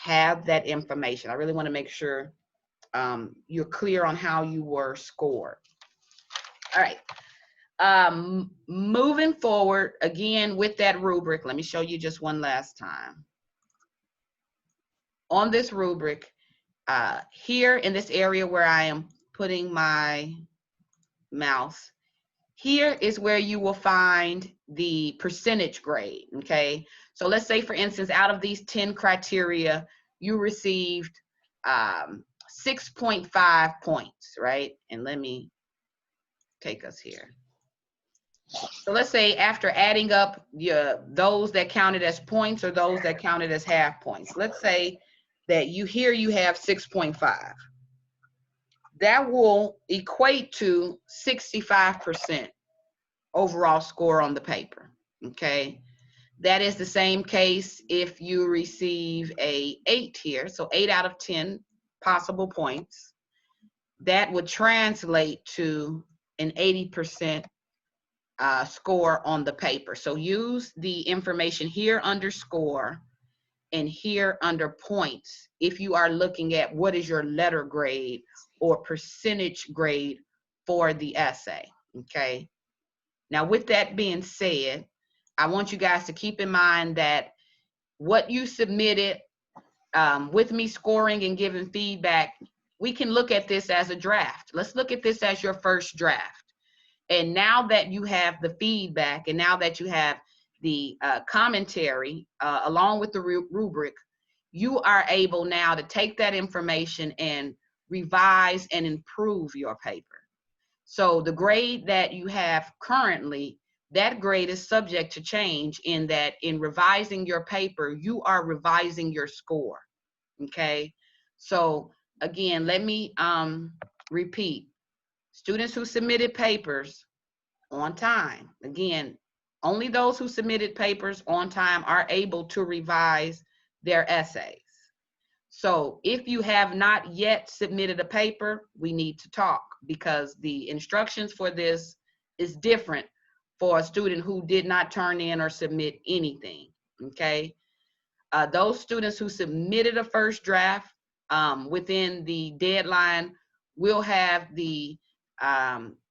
have that information. I really want to make sure you're clear on how you were scored. All right. Moving forward, again, with that rubric, let me show you just one last time. On this rubric, here in this area where I am putting my mouse, here is where you will find the percentage grade, okay? So let's say, for instance, out of these 10 criteria, you received 6.5 points, right? And let me take us here. So let's say after adding up those that counted as points or those that counted as half points, let's say that you have 6.5. That will equate to 65% overall score on the paper, okay? That is the same case if you receive a 8 here, so 8 out of 10 possible points. That would translate to an 80% score on the paper. So use the information here under score and here under points if you are looking at what is your letter grade or percentage grade for the essay, okay? Now, with that being said, I want you guys to keep in mind that what you submitted with me scoring and giving feedback, we can look at this as a draft. Let's look at this as your first draft. And now that you have the feedback and now that you have the commentary along with the rubric, you are able now to take that information and revise and improve your paper. So the grade that you have currently, that grade is subject to change in that in revising your paper, you are revising your score, okay? So again, let me repeat. Students who submitted papers on time, again, only those who submitted papers on time are able to revise their essays. So if you have not yet submitted a paper, we need to talk because the instructions for this is different for a student who did not turn in or submit anything, okay? Those students who submitted a first draft within the deadline will have the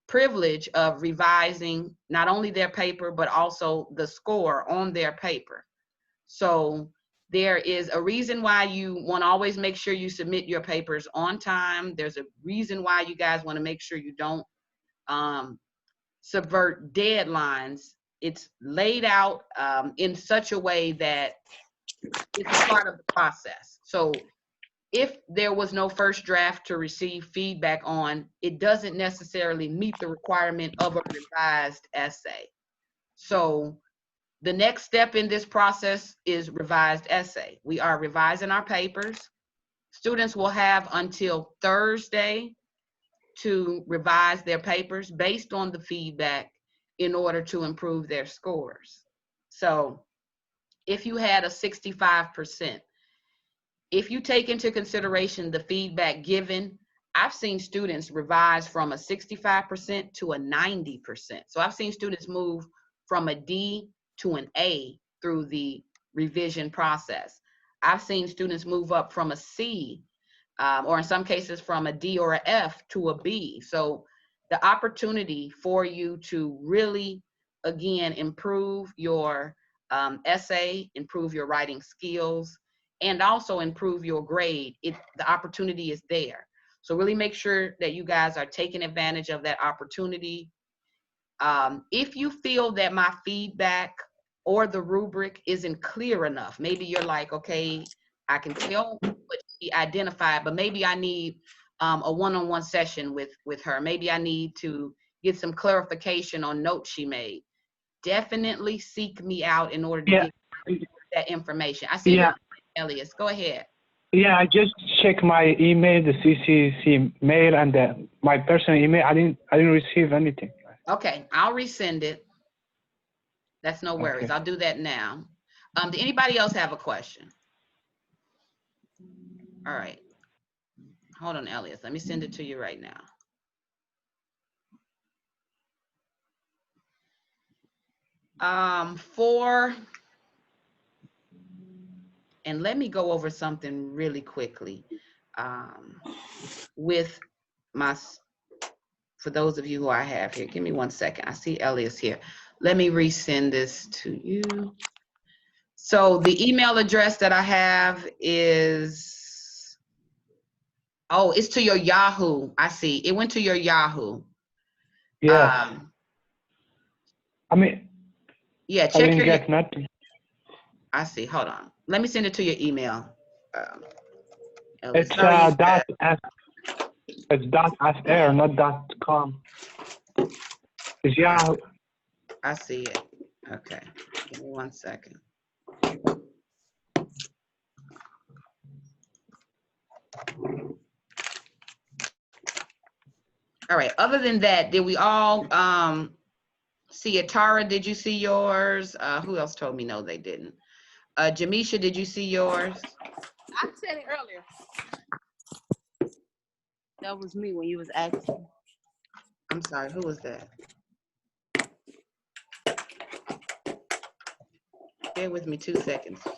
privilege of revising not only their paper, but also the score on their paper. So there is a reason why you want to always make sure you submit your papers on time. There's a reason why you guys want to make sure you don't subvert deadlines. It's laid out in such a way that it's part of the process. So if there was no first draft to receive feedback on, it doesn't necessarily meet the requirement of a revised essay. So the next step in this process is revised essay. We are revising our papers. Students will have until Thursday to revise their papers based on the feedback in order to improve their scores. So if you had a 65%, if you take into consideration the feedback given, I've seen students revise from a 65% to a 90%. So I've seen students move from a D to an A through the revision process. I've seen students move up from a C, or in some cases from a D or an F to a B. So the opportunity for you to really, again, improve your essay, improve your writing skills, and also improve your grade, the opportunity is there. So really make sure that you guys are taking advantage of that opportunity. If you feel that my feedback or the rubric isn't clear enough, maybe you're like, okay, I can tell what she identified, but maybe I need a one-on-one session with her. Maybe I need to get some clarification on notes she made. Definitely seek me out in order to get that information. I see you, Elias. Go ahead. Yeah, I just checked my email, the CCC mail, and my personal email. I didn't receive anything. Okay, I'll resend it. That's no worries. Okay. I'll do that now. Did anybody else have a question? All right. Hold on, Elias. Let me send it to you right now. For And let me go over something really quickly with my, for those of you who I have here. Give me 1 second. I see Elias here. Let me resend this to you. So the email address that I have is, oh, it's to your Yahoo. I see. It went to your Yahoo. Yes. I mean, Yeah, I check didn't your, get nothing. I see. Hold on. Let me send it to your email. It's Sorry, you dot said, s. It's dot fr, not dot com. It's Yahoo. I see it. Okay. Give me 1 second. All right. Other than that, did we all see it? Tara, did you see yours? Who else told me no, they didn't? Jamisha, did you see yours? I said it earlier. That was me when you was asking. I'm sorry, who was that? Bear with me 2 seconds. All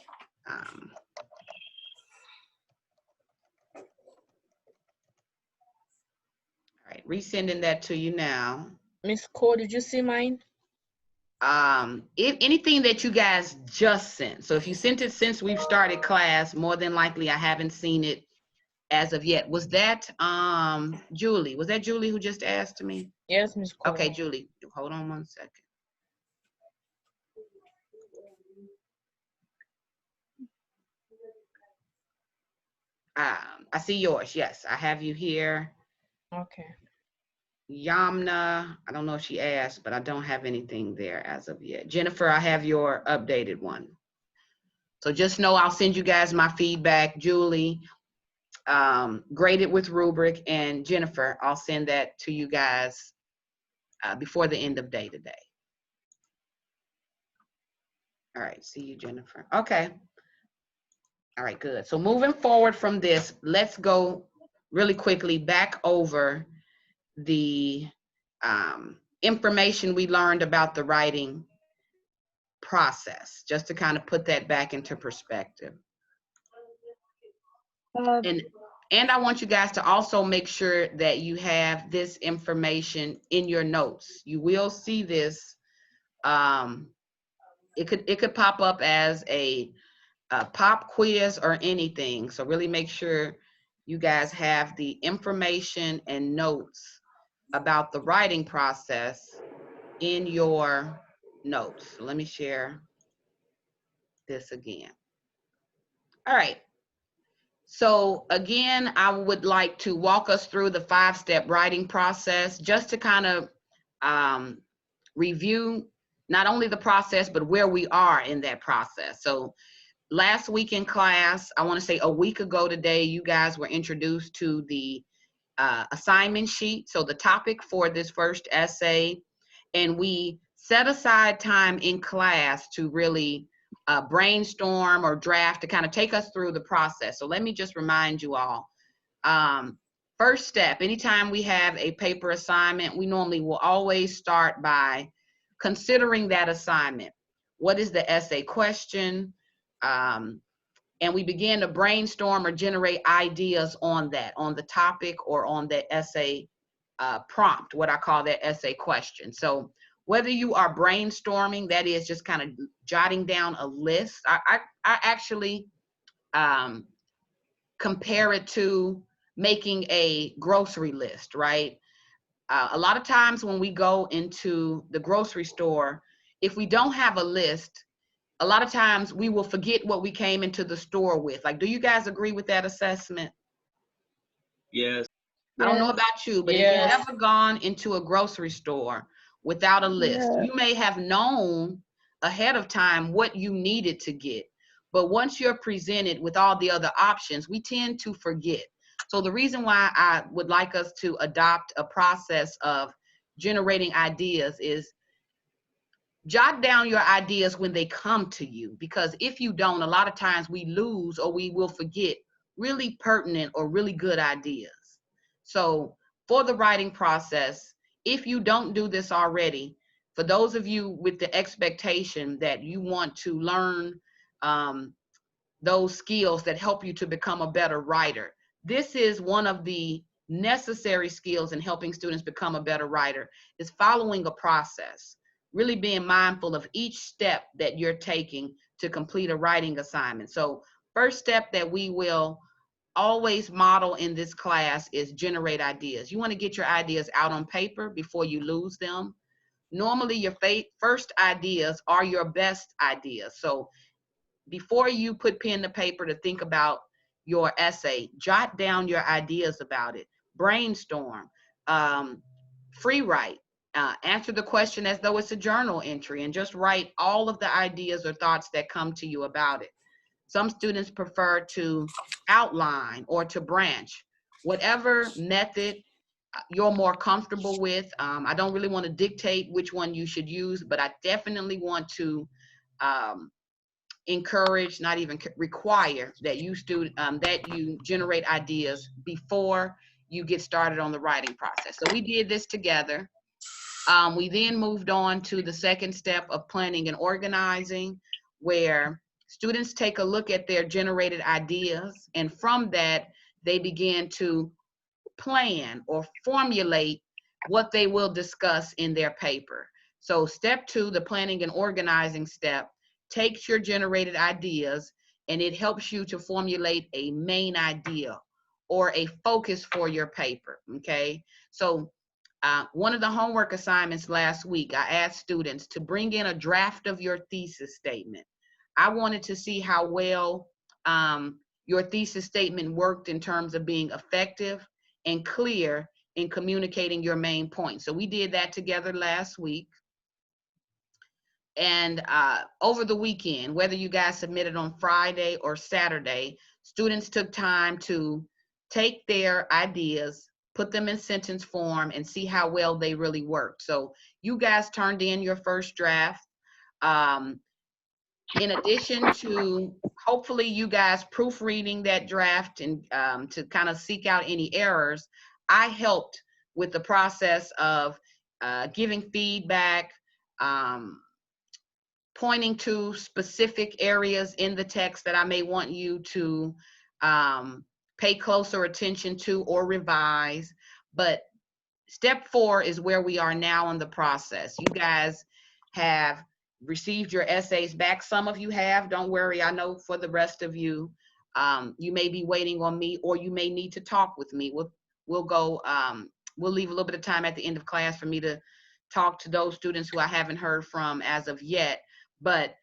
right, resending that to you now. Miss Cole, did you see mine? If anything that you guys just sent, so if you sent it since we've started class, more than likely I haven't seen it as of yet. Was that Julie? Was that Julie who just asked me? Yes, Miss Cole. Okay, Julie, hold on 1 second. I see yours. Yes, I have you here. Okay. Yamna, I don't know if she asked, but I don't have anything there as of yet. Jennifer, I have your updated one. So just know I'll send you guys my feedback. Julie, graded with rubric, and Jennifer, I'll send that to you guys before the end of day today. All right, see you, Jennifer. Okay. All right, good. So moving forward from this, let's go really quickly back over the information we learned about the writing process, just to kind of put that back into perspective. And I want you guys to also make sure that you have this information in your notes. You will see this. It could pop up as a pop quiz or anything. So really make sure you guys have the information and notes about the writing process in your notes. So let me share this again. All right. So again, I would like to walk us through the 5-step writing process, just to kind of review not only the process, but where we are in that process. So last week in class, I want to say a week ago today, you guys were introduced to the assignment sheet. So the topic for this first essay, and we set aside time in class to really brainstorm or draft to kind of take us through the process. So let me just remind you all. First step, anytime we have a paper assignment, we normally will always start by considering that assignment. What is the essay question? And we begin to brainstorm or generate ideas on that, on the topic or on the essay prompt, what I call that essay question. So whether you are brainstorming, that is just kind of jotting down a list, I actually compare it to making a grocery list, right? A lot of times when we go into the grocery store, if we don't have a list, a lot of times we will forget what we came into the store with. Like, do you guys agree with that assessment? Yes. I don't know about you, but if you've ever gone into a grocery store without a list, you may have known ahead of time what you needed to get. But once you're presented with all the other options, we tend to forget. So the reason why I would like us to adopt a process of generating ideas is jot down your ideas when they come to you, because if you don't, a lot of times we lose or we will forget really pertinent or really good ideas. So for the writing process, if you don't do this already, for those of you with the expectation that you want to learn those skills that help you to become a better writer. This is one of the necessary skills in helping students become a better writer, is following a process, really being mindful of each step that you're taking to complete a writing assignment. So first step that we will always model in this class is generate ideas. You want to get your ideas out on paper before you lose them. Normally your first ideas are your best ideas. So before you put pen to paper to think about your essay, jot down your ideas about it, brainstorm, free write, answer the question as though it's a journal entry, and just write all of the ideas or thoughts that come to you about it. Some students prefer to outline or to branch. Whatever method you're more comfortable with. I don't really want to dictate which one you should use, but I definitely want to encourage, not even require, that you generate ideas before you get started on the writing process. So we did this together. We then moved on to the second step of planning and organizing, where students take a look at their generated ideas, and from that, they begin to plan or formulate what they will discuss in their paper. So step 2, the planning and organizing step, takes your generated ideas and it helps you to formulate a main idea or a focus for your paper, okay? So one of the homework assignments last week, I asked students to bring in a draft of your thesis statement. I wanted to see how well your thesis statement worked in terms of being effective and clear in communicating your main point. So we did that together last week. And over the weekend, whether you guys submitted on Friday or Saturday, students took time to take their ideas, put them in sentence form, and see how well they really worked. So you guys turned in your first draft. In addition to hopefully you guys proofreading that draft and to kind of seek out any errors, I helped with the process of giving feedback, pointing to specific areas in the text that I may want you to pay closer attention to or revise. But step 4 is where we are now in the process. You guys have received your essays back. Some of you have, don't worry. I know for the rest of you, you may be waiting on me, or you may need to talk with me. We'll leave a little bit of time at the end of class for me to talk to those students who I haven't heard from as of yet. But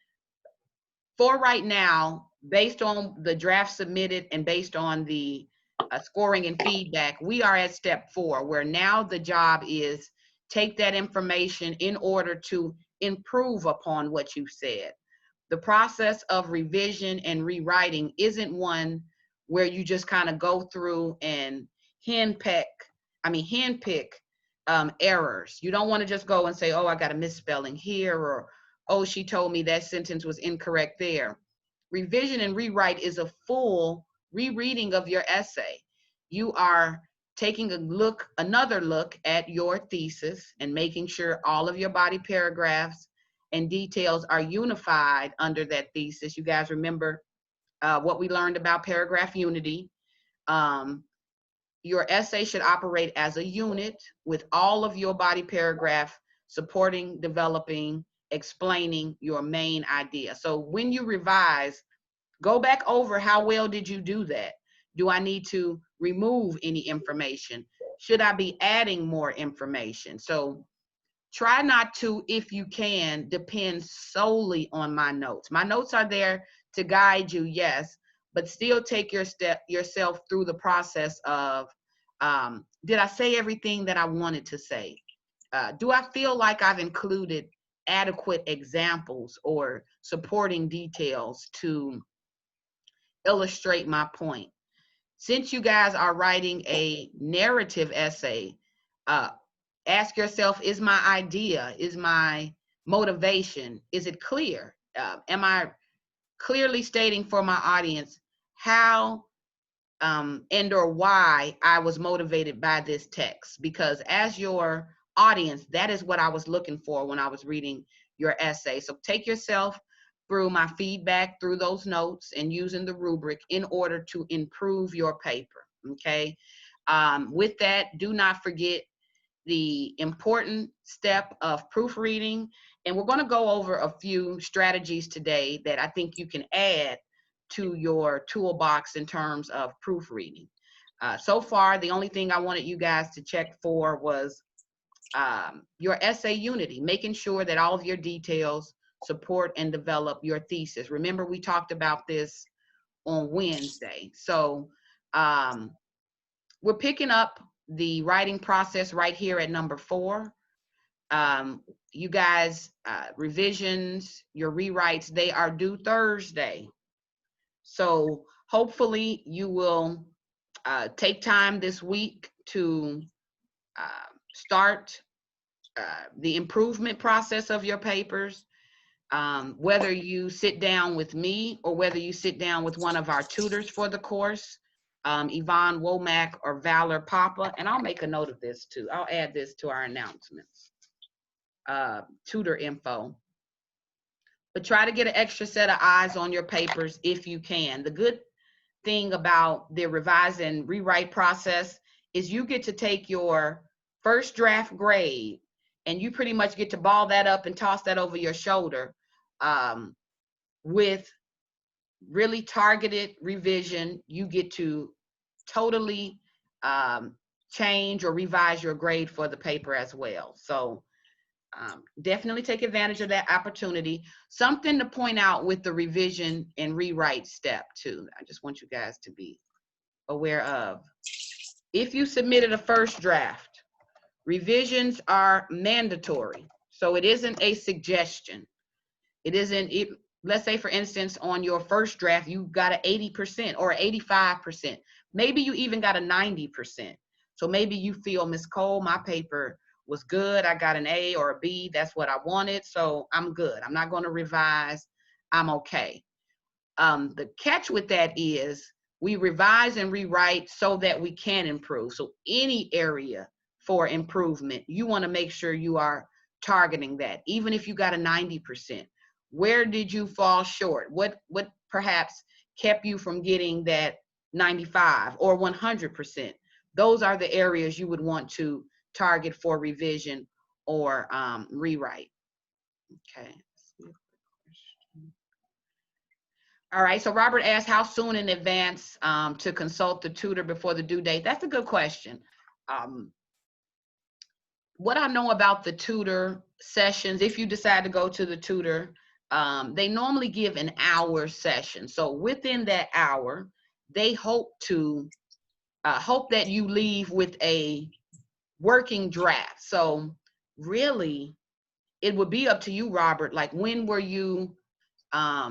for right now, based on the draft submitted and based on the scoring and feedback, we are at step 4, where now the job is take that information in order to improve upon what you said. The process of revision and rewriting isn't one where you just kind of go through and handpick errors. You don't want to just go and say, oh, I got a misspelling here, or oh, she told me that sentence was incorrect there. Revision and rewrite is a full rereading of your essay. You are taking another look at your thesis and making sure all of your body paragraphs and details are unified under that thesis. You guys remember what we learned about paragraph unity. Your essay should operate as a unit with all of your body paragraph supporting, developing, explaining your main idea. So when you revise, go back over how well did you do that? Do I need to remove any information? Should I be adding more information? So try not to, if you can, depend solely on my notes. My notes are there to guide you, yes, but still take yourself through the process of, did I say everything that I wanted to say? Do I feel like I've included adequate examples or supporting details to illustrate my point? Since you guys are writing a narrative essay, ask yourself, is my idea, is my motivation, is it clear? Am I clearly stating for my audience how and or why I was motivated by this text? Because as your audience, that is what I was looking for when I was reading your essay. So take yourself through my feedback through those notes and using the rubric in order to improve your paper, okay? With that, do not forget the important step of proofreading. And we're going to go over a few strategies today that I think you can add to your toolbox in terms of proofreading. So far, the only thing I wanted you guys to check for was your essay unity, making sure that all of your details support and develop your thesis. Remember, we talked about this on Wednesday. So we're picking up the writing process right here at number 4. You guys, revisions, your rewrites, they are due Thursday. So hopefully you will take time this week to start the improvement process of your papers. Whether you sit down with me or whether you sit down with one of our tutors for the course, Yvonne Womack or Valor Papa, and I'll make a note of this too. I'll add this to our announcements, tutor info. But try to get an extra set of eyes on your papers if you can. The good thing about the revise and rewrite process is you get to take your first draft grade and you pretty much get to ball that up and toss that over your shoulder with really targeted revision. You get to totally change or revise your grade for the paper as well. So definitely take advantage of that opportunity. Something to point out with the revision and rewrite step too, I just want you guys to be aware of. If you submitted a first draft, revisions are mandatory. So it isn't a suggestion. It isn't, let's say for instance, on your first draft, you got an 80% or 85%. Maybe you even got a 90%. So maybe you feel, Ms. Cole, my paper was good. I got an A or a B. That's what I wanted. So I'm good. I'm not going to revise. I'm okay. The catch with that is we revise and rewrite so that we can improve. So any area for improvement, you want to make sure you are targeting that. Even if you got a 90%, where did you fall short? What perhaps kept you from getting that 95 or 100%? Those are the areas you would want to target for revision or rewrite. Okay. All right, so Robert asked how soon in advance to consult the tutor before the due date. That's a good question. What I know about the tutor sessions, if you decide to go to the tutor, they normally give an hour session. So within that hour, they hope that you leave with a working draft. So really, it would be up to you, Robert. Like, when were you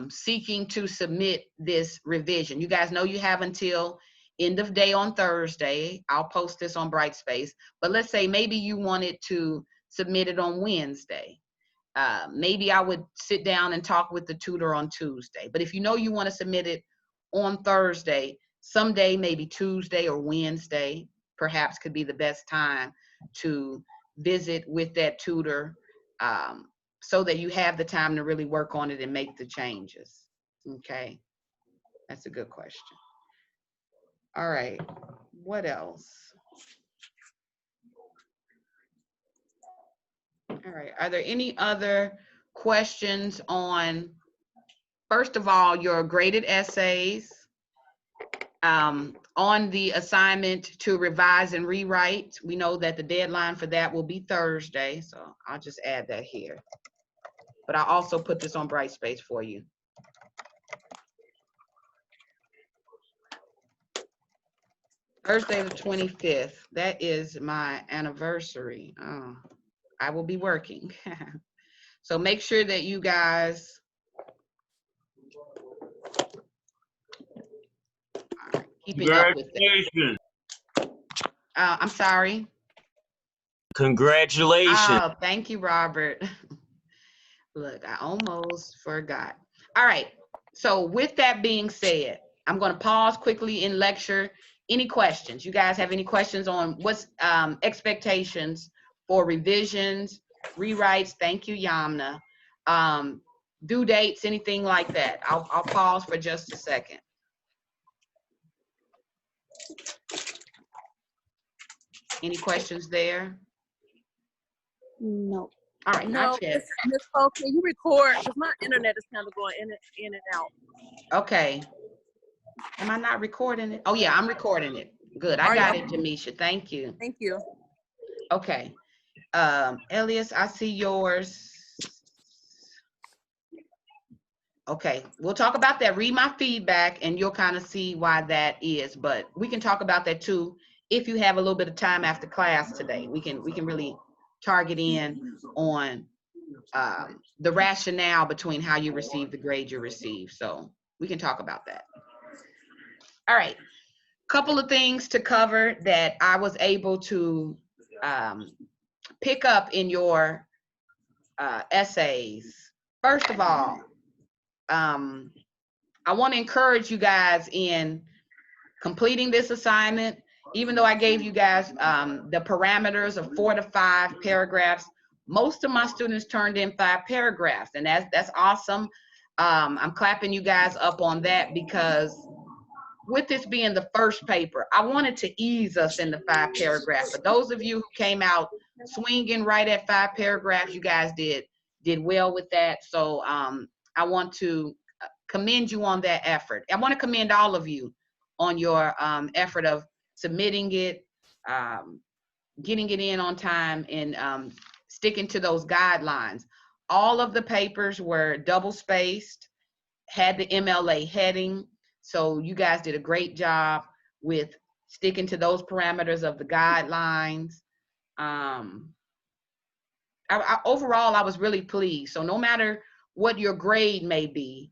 seeking to submit this revision? You guys know you have until end of day on Thursday. I'll post this on Brightspace. But let's say maybe you wanted to submit it on Wednesday. Maybe I would sit down and talk with the tutor on Tuesday. But if you know you want to submit it on Thursday, someday, maybe Tuesday or Wednesday, perhaps could be the best time to visit with that tutor so that you have the time to really work on it and make the changes. Okay, that's a good question. All right, what else? All right, are there any other questions on, first of all, your graded essays, on the assignment to revise and rewrite? We know that the deadline for that will be Thursday, so I'll just add that here. But I'll also put this on Brightspace for you. Thursday the 25th, that is my anniversary. Oh, I will be working. So make sure that you guys are keeping up with that. Congratulations. I'm sorry. Congratulations. Oh, thank you, Robert. Look, I almost forgot. All right, so with that being said, I'm going to pause quickly in lecture. Any questions? You guys have any questions on what's expectations for revisions, rewrites? Thank you, Yamna. due dates, anything like that. I'll pause for just a second. Any questions there? No. All right, No, not yet. Miss Cole, can you record? Because my internet is kind of going in and out. Okay. Am I not recording it? Oh yeah, I'm recording it. Good, I Are got you? it, Jamisha, thank you. Thank you. Okay, Elias, I see yours. Okay, we'll talk about that. Read my feedback and you'll kind of see why that is, but we can talk about that too if you have a little bit of time after class today. We can really target in on the rationale between how you receive the grade you receive. So we can talk about that. All right, couple of things to cover that I was able to pick up in your essays. First of all, I want to encourage you guys in completing this assignment. Even though I gave you guys the parameters of 4 to 5 paragraphs, most of my students turned in 5 paragraphs, and that's awesome. I'm clapping you guys up on that because with this being the first paper, I wanted to ease us in the 5 paragraph. For those of you who came out swinging right at 5 paragraphs, you guys did well with that. So I want to commend you on that effort. I want to commend all of you on your effort of submitting it, getting it in on time, and sticking to those guidelines. All of the papers were double spaced, had the MLA heading. So you guys did a great job with sticking to those parameters of the guidelines. Overall, I was really pleased. So no matter what your grade may be,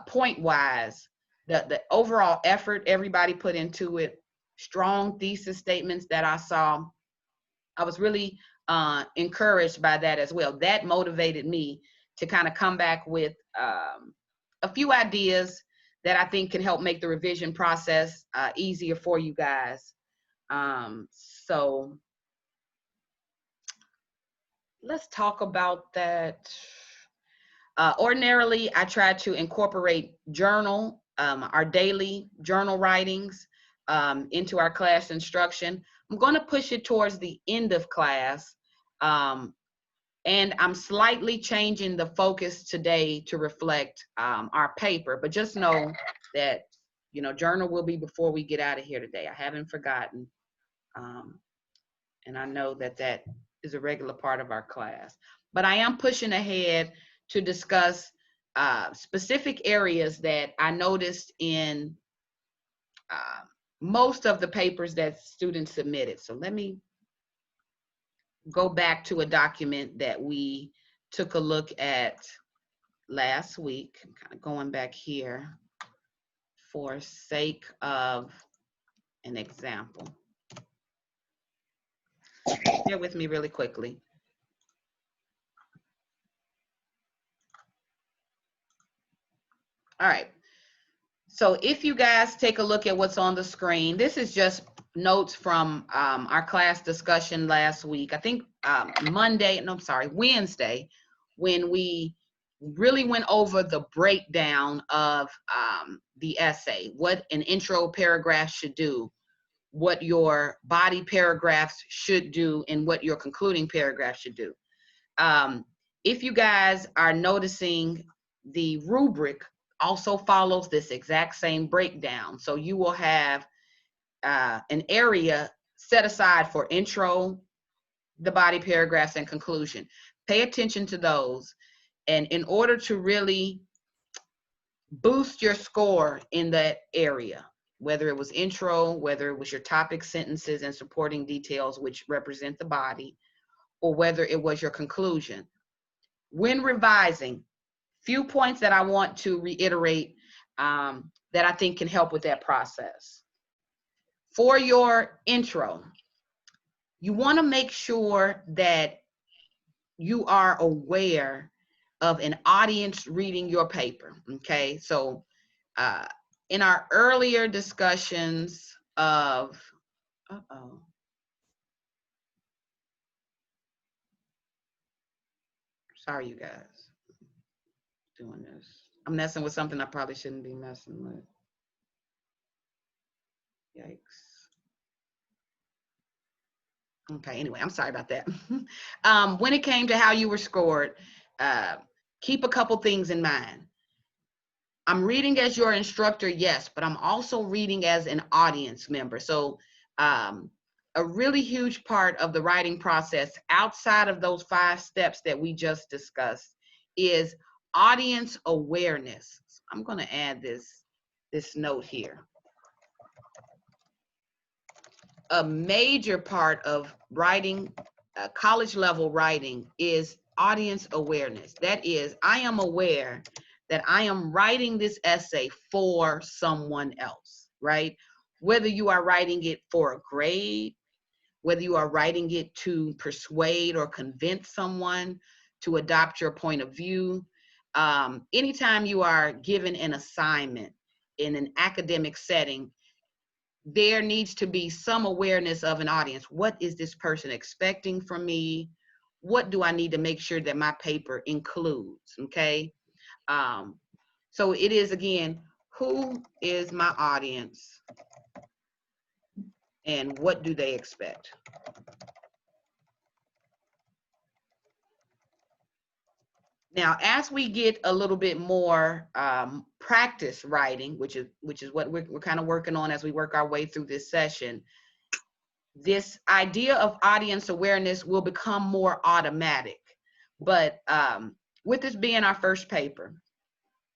point-wise, the overall effort everybody put into it, strong thesis statements that I saw, I was really encouraged by that as well. That motivated me to kind of come back with a few ideas that I think can help make the revision process easier for you guys. So let's talk about that. Ordinarily, I try to incorporate journal, our daily journal writings into our class instruction. I'm going to push it towards the end of class. And I'm slightly changing the focus today to reflect our paper, but just know that, you know, journal will be before we get out of here today. I haven't forgotten. And I know that that is a regular part of our class, but I am pushing ahead to discuss specific areas that I noticed in most of the papers that students submitted. So let me go back to a document that we took a look at last week. I'm kind of going back here for sake of an example. Bear with me really quickly. All right. So if you guys take a look at what's on the screen, this is just notes from our class discussion last week. I think Wednesday, when we really went over the breakdown of the essay, what an intro paragraph should do, what your body paragraphs should do, and what your concluding paragraph should do. If you guys are noticing, the rubric also follows this exact same breakdown. So you will have an area set aside for intro, the body paragraphs, and conclusion. Pay attention to those. And in order to really boost your score in that area, whether it was intro, whether it was your topic sentences and supporting details, which represent the body, or whether it was your conclusion. When revising, few points that I want to reiterate that I think can help with that process. For your intro, you want to make sure that you are aware of an audience reading your paper, okay? So in our earlier discussions of, sorry you guys. doing this. I'm messing with something I probably shouldn't be messing with. Yikes. Okay, anyway, I'm sorry about that. When it came to how you were scored, keep a couple things in mind. I'm reading as your instructor, yes, but I'm also reading as an audience member. So a really huge part of the writing process outside of those 5 steps that we just discussed is audience awareness. So I'm going to add this note here. A major part of writing, college level writing, is audience awareness. That is, I am aware that I am writing this essay for someone else, right? Whether you are writing it for a grade, whether you are writing it to persuade or convince someone to adopt your point of view. Anytime you are given an assignment in an academic setting, there needs to be some awareness of an audience. What is this person expecting from me? What do I need to make sure that my paper includes, okay? So it is, again, who is my audience and what do they expect? Now, as we get a little bit more practice writing, which is what we're kind of working on as we work our way through this session, this idea of audience awareness will become more automatic. But with this being our first paper,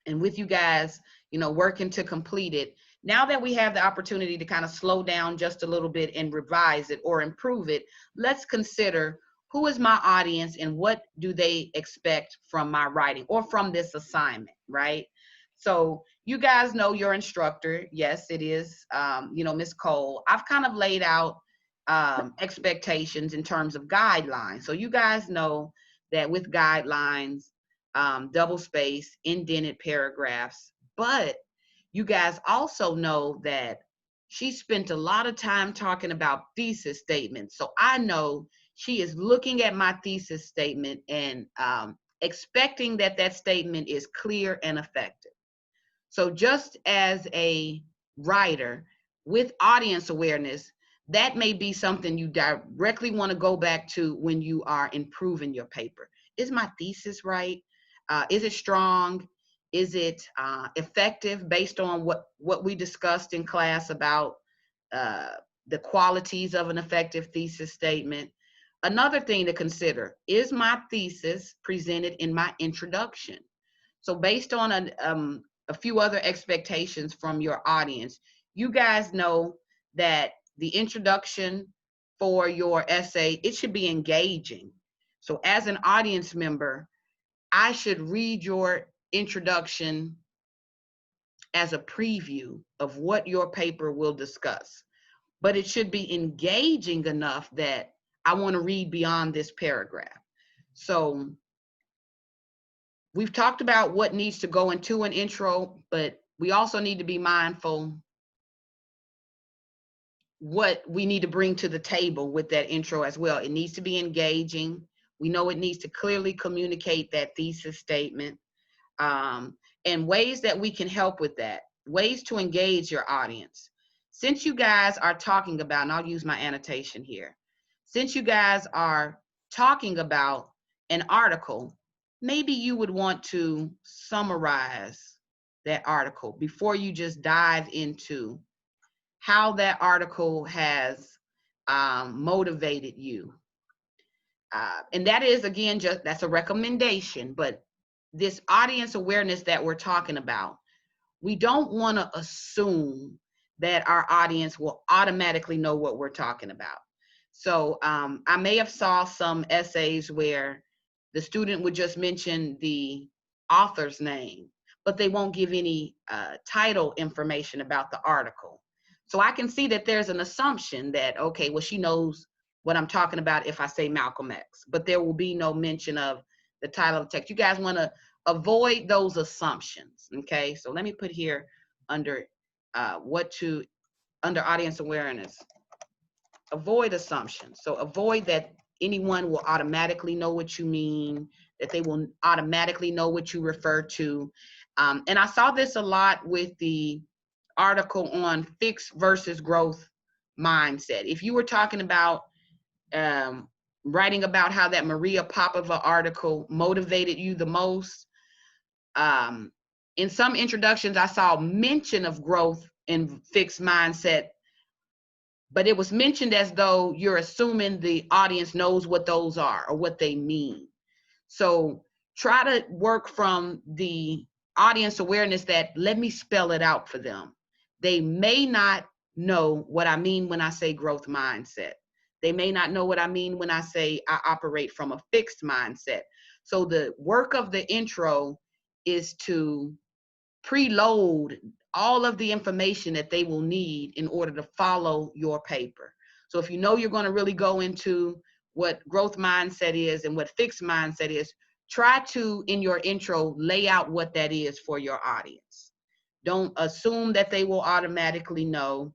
and with you guys, working to complete it, now that we have the opportunity to kind of slow down just a little bit and revise it or improve it, let's consider who is my audience and what do they expect from my writing or from this assignment, right? So you guys know your instructor. Yes, it is, Ms. Cole. I've kind of laid out expectations in terms of guidelines. So you guys know that with guidelines, double space, indented paragraphs, but you guys also know that she spent a lot of time talking about thesis statements. So I know she is looking at my thesis statement and expecting that that statement is clear and effective. So just as a writer with audience awareness, that may be something you directly want to go back to when you are improving your paper. Is my thesis right? Is it strong? Is it effective based on what we discussed in class about the qualities of an effective thesis statement? Another thing to consider, is my thesis presented in my introduction? So based on a few other expectations from your audience, you guys know that the introduction for your essay, it should be engaging. So as an audience member, I should read your introduction as a preview of what your paper will discuss. But it should be engaging enough that I want to read beyond this paragraph. So we've talked about what needs to go into an intro, but we also need to be mindful what we need to bring to the table with that intro as well. It needs to be engaging. We know it needs to clearly communicate that thesis statement, and ways that we can help with that, ways to engage your audience. Since you guys are talking about, and I'll use my annotation here, since you guys are talking about an article, maybe you would want to summarize that article before you just dive into how that article has motivated you. And that is, again, that's a recommendation, but this audience awareness that we're talking about, we don't want to assume that our audience will automatically know what we're talking about. So I may have saw some essays where the student would just mention the author's name, but they won't give any title information about the article. So I can see that there's an assumption that, okay, well, she knows what I'm talking about if I say Malcolm X, but there will be no mention of the title of the text. You guys want to avoid those assumptions, okay? So let me put here under under audience awareness, avoid assumptions. So avoid that anyone will automatically know what you mean, that they will automatically know what you refer to. And I saw this a lot with the article on fixed versus growth mindset. If you were talking about writing about how that Maria Popova article motivated you the most, in some introductions, I saw mention of growth and fixed mindset, but it was mentioned as though you're assuming the audience knows what those are or what they mean. So try to work from the audience awareness that let me spell it out for them. They may not know what I mean when I say growth mindset. They may not know what I mean when I say I operate from a fixed mindset. So the work of the intro is to preload all of the information that they will need in order to follow your paper. So if you know you're going to really go into what growth mindset is and what fixed mindset is, try to, in your intro, lay out what that is for your audience. Don't assume that they will automatically know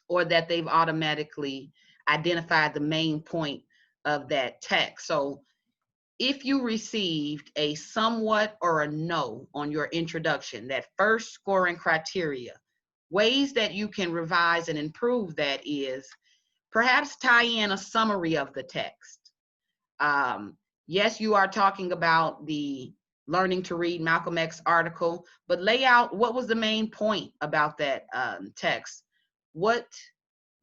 or that they've automatically identified the main point of that text. So if you received a somewhat or a no on your introduction, that first scoring criteria, ways that you can revise and improve that is perhaps tie in a summary of the text. Yes, you are talking about the Learning to Read Malcolm X article, but lay out what was the main point about that text. What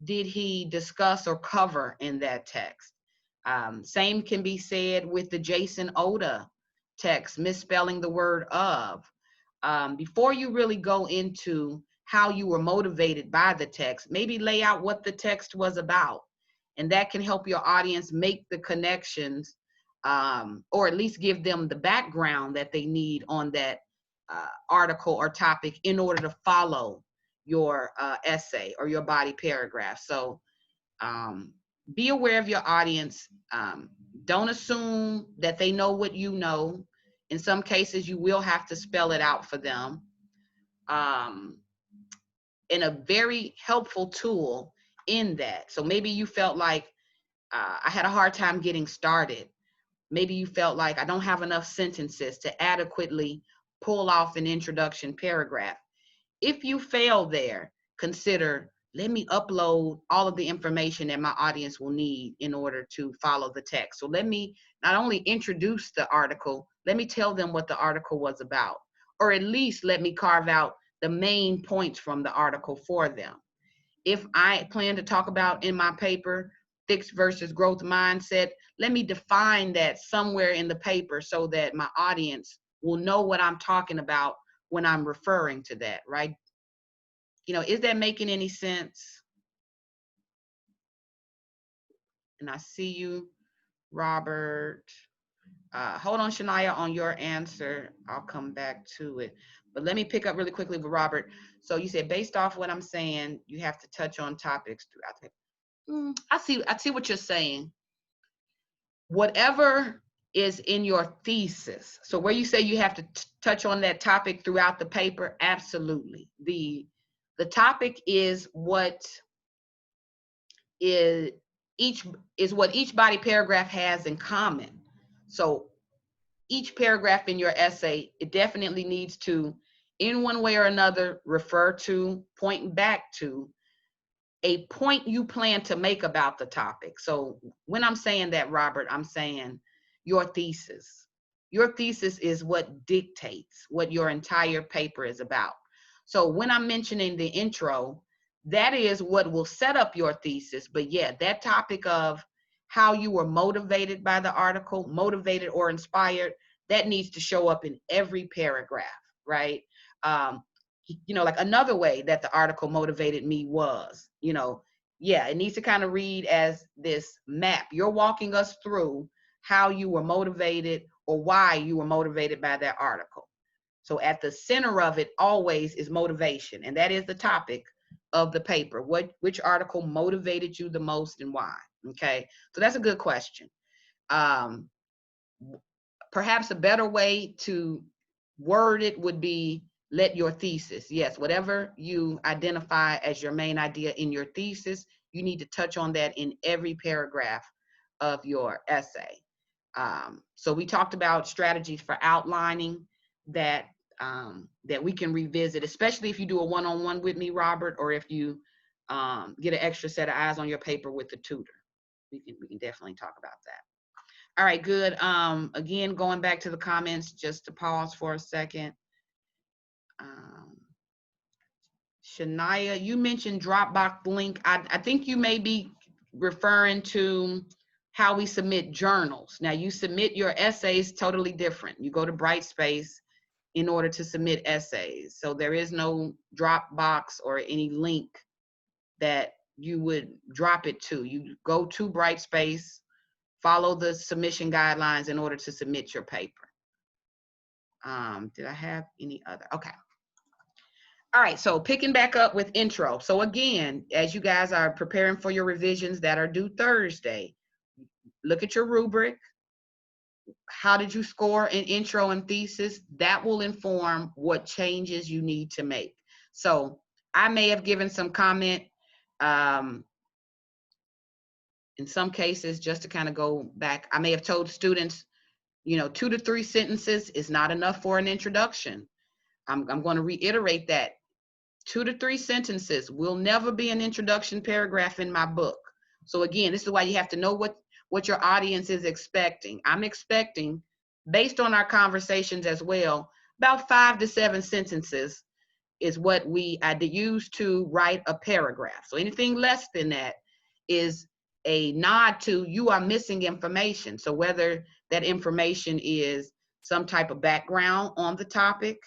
did he discuss or cover in that text? Same can be said with the Jason Oda text, misspelling the word of. Before you really go into how you were motivated by the text, maybe lay out what the text was about. And that can help your audience make the connections, or at least give them the background that they need on that article or topic in order to follow your essay or your body paragraph. So be aware of your audience. Don't assume that they know what you know. In some cases, you will have to spell it out for them. And a very helpful tool in that. So maybe you felt like I had a hard time getting started. Maybe you felt like I don't have enough sentences to adequately pull off an introduction paragraph. If you fail there, consider, let me upload all of the information that my audience will need in order to follow the text. So let me not only introduce the article, let me tell them what the article was about, or at least let me carve out the main points from the article for them. If I plan to talk about in my paper, fixed versus growth mindset, let me define that somewhere in the paper so that my audience will know what I'm talking about when I'm referring to that, right? You know, is that making any sense? And I see you, Robert. Hold on, Shania, on your answer. I'll come back to it. But let me pick up really quickly with Robert. So you said, based off what I'm saying, you have to touch on topics throughout the I see what you're saying. Whatever is in your thesis. So where you say you have to touch on that topic throughout the paper, absolutely. The topic is what is what each body paragraph has in common. So each paragraph in your essay, it definitely needs to, in one way or another, refer to, point back to a point you plan to make about the topic. So when I'm saying that, Robert, I'm saying your thesis. Your thesis is what dictates what your entire paper is about. So when I'm mentioning the intro, that is what will set up your thesis. But yeah, that topic of how you were motivated by the article, motivated or inspired, that needs to show up in every paragraph, right? You know, like another way that the article motivated me was, you know, yeah, it needs to kind of read as this map. You're walking us through how you were motivated or why you were motivated by that article. So at the center of it always is motivation, and that is the topic of the paper. Which article motivated you the most and why? Okay, so that's a good question. Perhaps a better way to word it would be, let your thesis, yes, whatever you identify as your main idea in your thesis, you need to touch on that in every paragraph of your essay. So we talked about strategies for outlining that that we can revisit, especially if you do a one-on-one with me, Robert, or if you get an extra set of eyes on your paper with the tutor. We can definitely talk about that. All right, good. Again, going back to the comments, just to pause for a second. Shania, you mentioned Dropbox link. I think you may be referring to how we submit journals. Now, you submit your essays totally different. You go to Brightspace in order to submit essays. So there is no Dropbox or any link that you would drop it to. You go to Brightspace, follow the submission guidelines in order to submit your paper. Did I have any other? Okay. All right, so picking back up with intro. So again, as you guys are preparing for your revisions that are due Thursday, look at your rubric. How did you score in intro and thesis? That will inform what changes you need to make. So I may have given some comment in some cases, just to kind of go back, I may have told students, 2 to 3 sentences is not enough for an introduction. I'm going to reiterate that. 2 to 3 sentences will never be an introduction paragraph in my book. So again, this is why you have to know what your audience is expecting. I'm expecting, based on our conversations as well, about 5 to 7 sentences is what I use to write a paragraph. So anything less than that is a nod to you are missing information. So whether that information is some type of background on the topic,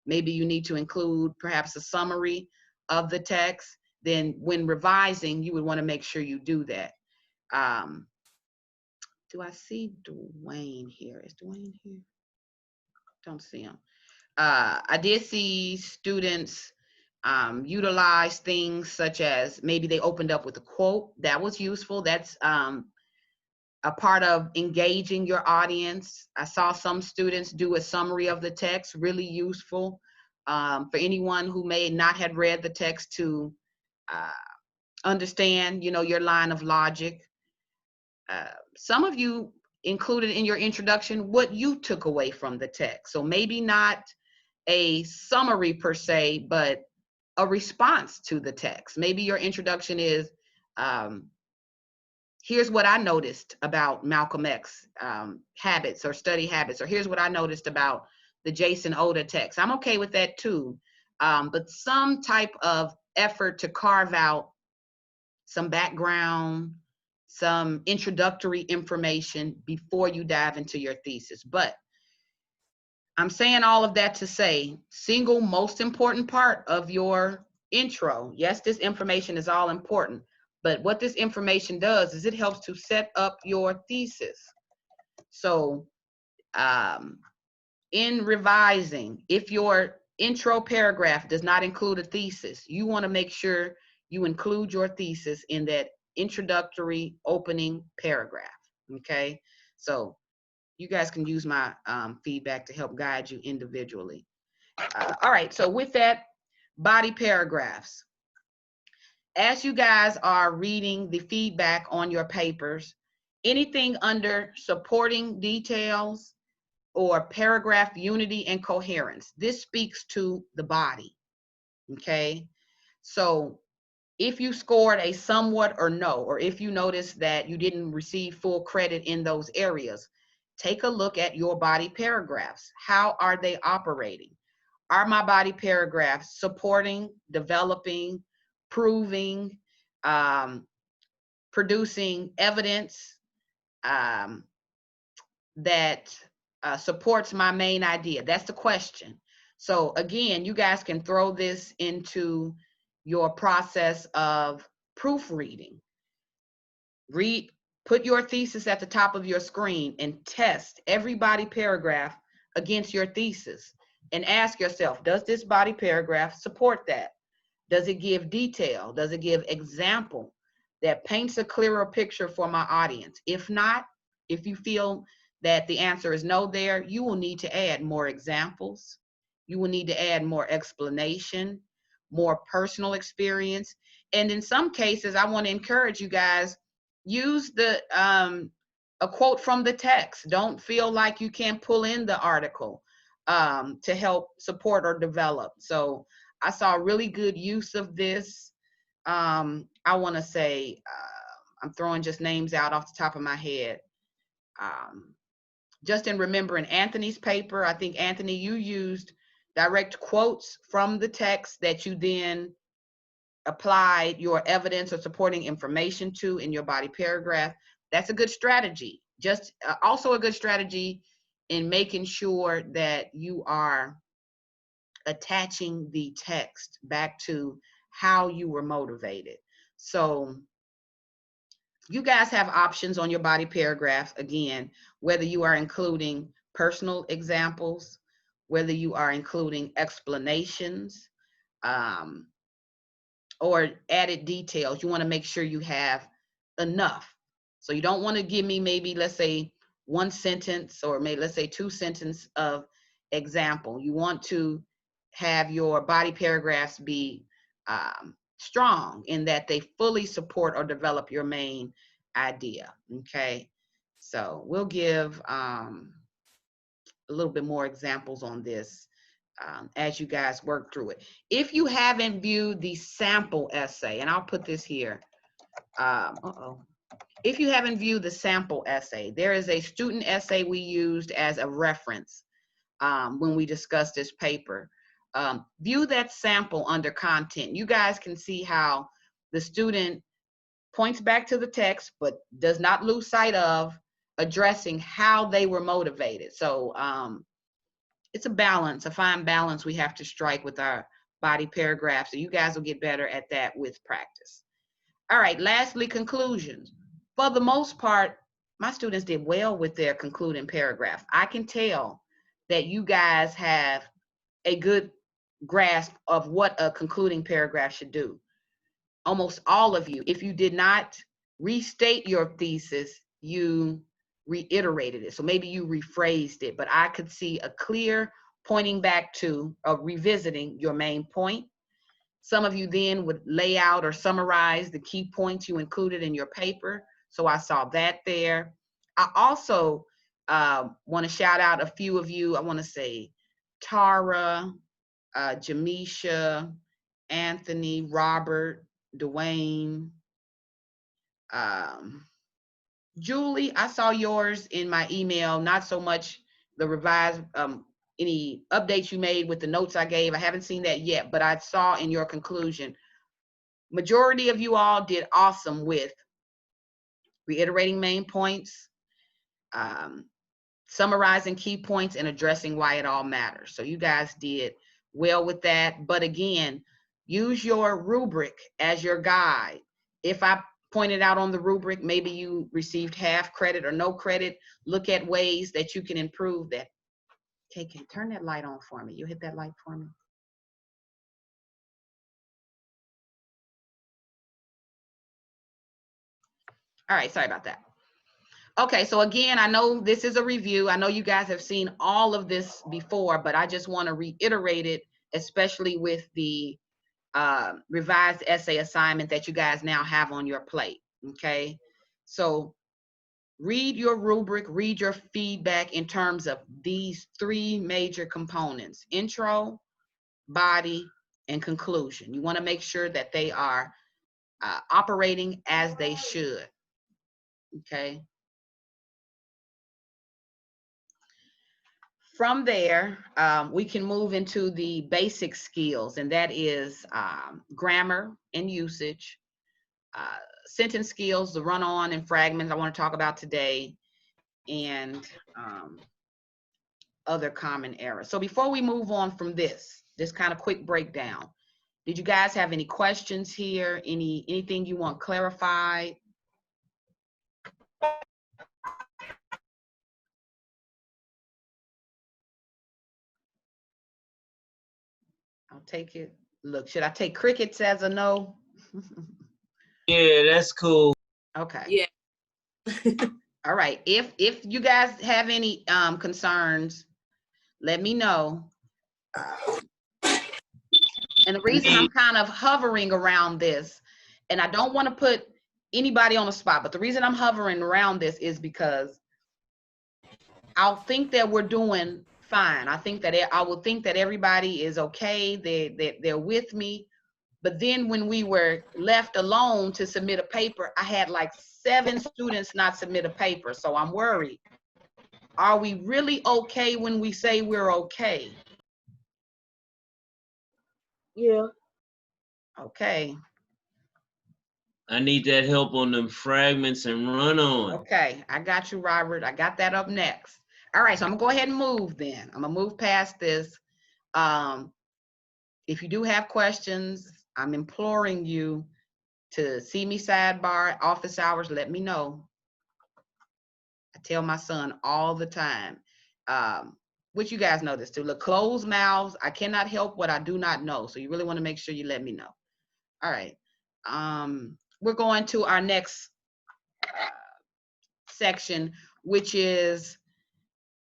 maybe you need to include perhaps a summary of the text, then when revising, you would want to make sure you do that. Do I see Dwayne here? Is Dwayne here? Don't see him. I did see students utilize things such as maybe they opened up with a quote. That was useful. That's a part of engaging your audience. I saw some students do a summary of the text, really useful for anyone who may not have read the text to understand, your line of logic. Some of you included in your introduction what you took away from the text. So maybe not a summary per se, but a response to the text. Maybe your introduction is, here's what I noticed about Malcolm X habits or study habits, or here's what I noticed about the Jason Oda text. I'm okay with that too, but some type of effort to carve out some background, some introductory information before you dive into your thesis. But I'm saying all of that to say, single most important part of your intro, yes, this information is all important, but what this information does is it helps to set up your thesis. So in revising, if your intro paragraph does not include a thesis, you want to make sure you include your thesis in that introductory opening paragraph, okay? So you guys can use my feedback to help guide you individually. All right, so with that, body paragraphs. As you guys are reading the feedback on your papers, anything under supporting details or paragraph unity and coherence, this speaks to the body, okay? So if you scored a somewhat or no, or if you notice that you didn't receive full credit in those areas, take a look at your body paragraphs. How are they operating? Are my body paragraphs supporting, developing, proving, producing evidence that supports my main idea? That's the question. So again, you guys can throw this into your process of proofreading. Put your thesis at the top of your screen and test every body paragraph against your thesis and ask yourself, does this body paragraph support that? Does it give detail? Does it give example that paints a clearer picture for my audience? If not, if you feel that the answer is no there, you will need to add more examples. You will need to add more explanation, more personal experience. And in some cases, I want to encourage you guys, use the a quote from the text. Don't feel like you can't pull in the article to help support or develop. So I saw really good use of this. I want to say, I'm throwing just names out off the top of my head. Just in remembering Anthony's paper, I think, Anthony, you used direct quotes from the text that you then applied your evidence or supporting information to in your body paragraph. That's a good strategy. Just also a good strategy in making sure that you are attaching the text back to how you were motivated. So you guys have options on your body paragraph, again, whether you are including personal examples, whether you are including explanations, or added details. You want to make sure you have enough. So you don't want to give me maybe, let's say, one sentence, or maybe let's say 2 sentences of example. You want to have your body paragraphs be strong in that they fully support or develop your main idea. Okay, so we'll give a little bit more examples on this as you guys work through it. If you haven't viewed the sample essay, and I'll put this here. If you haven't viewed the sample essay, there is a student essay we used as a reference when we discussed this paper. View that sample under content. You guys can see how the student points back to the text, but does not lose sight of addressing how they were motivated. So it's a balance, a fine balance we have to strike with our body paragraphs. So you guys will get better at that with practice. All right, lastly, conclusions. For the most part, my students did well with their concluding paragraph. I can tell that you guys have a good grasp of what a concluding paragraph should do. Almost all of you, if you did not restate your thesis, you reiterated it. So maybe you rephrased it, but I could see a clear pointing back to revisiting your main point. Some of you then would lay out or summarize the key points you included in your paper. So I saw that there. I also want to shout out a few of you. I want to say Tara, Jamisha, Anthony, Robert, Dwayne, Julie. I saw yours in my email, not so much the revised, any updates you made with the notes I gave. I haven't seen that yet, but I saw in your conclusion, majority of you all did awesome with reiterating main points, summarizing key points, and addressing why it all matters. So you guys did well with that. But again, use your rubric as your guide. If I pointed out on the rubric, maybe you received half credit or no credit, look at ways that you can improve that. Okay, can turn that light on for me. You hit that light for me. All right, sorry about that. Okay, so again, I know this is a review. I know you guys have seen all of this before, but I just want to reiterate it, especially with the revised essay assignment that you guys now have on your plate, okay? So read your rubric, read your feedback in terms of these 3 major components: intro, body, and conclusion. You want to make sure that they are operating as they should, okay? From there, we can move into the basic skills, and that is grammar and usage, sentence skills, the run-on and fragments I want to talk about today, and other common errors. So before we move on from this kind of quick breakdown, did you guys have any questions here? Anything you want clarified? I'll take it. Look, should I take crickets as a no? Yeah, that's cool. Okay. Yeah. All right. If you guys have any concerns, let me know. And the reason I'm kind of hovering around this, and I don't want to put anybody on the spot, but the reason I'm hovering around this is because I'll think that we're doing fine. I will think that everybody is okay. They're with me. But then when we were left alone to submit a paper, I had like 7 students not submit a paper. So I'm worried. Are we really okay when we say we're okay? Yeah. Okay. I need that help on them fragments and run on. Okay, I got you, Robert. I got that up next. All right, so I'm gonna go ahead and move then. I'm gonna move past this. If you do have questions, I'm imploring you to see me sidebar, office hours, let me know. I tell my son all the time, which you guys know this too. Look, closed mouths, I cannot help what I do not know. So you really wanna make sure you let me know. All right, we're going to our next section, which is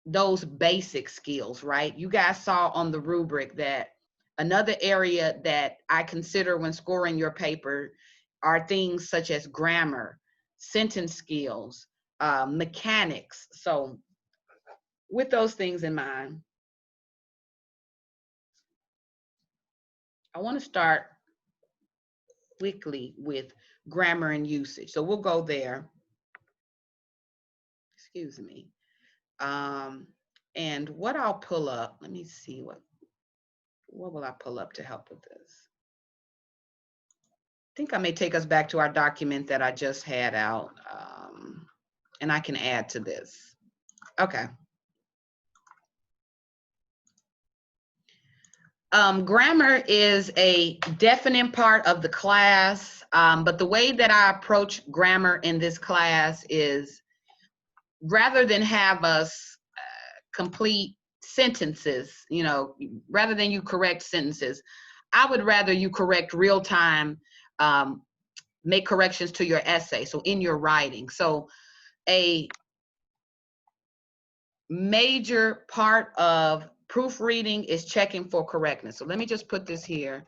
those basic skills, right? You guys saw on the rubric that another area that I consider when scoring your paper are things such as grammar, sentence skills, mechanics. So with those things in mind, I want to start quickly with grammar and usage. So we'll go there. Excuse me. And what I'll pull up, let me see what will I pull up to help with this? I think I may take us back to our document that I just had out, and I can add to this. Okay. Grammar is a definite part of the class, but the way that I approach grammar in this class is rather than have us complete sentences, you know, rather than you correct sentences, I would rather you correct real time, make corrections to your essay, so in your writing. So a major part of proofreading is checking for correctness. So let me just put this here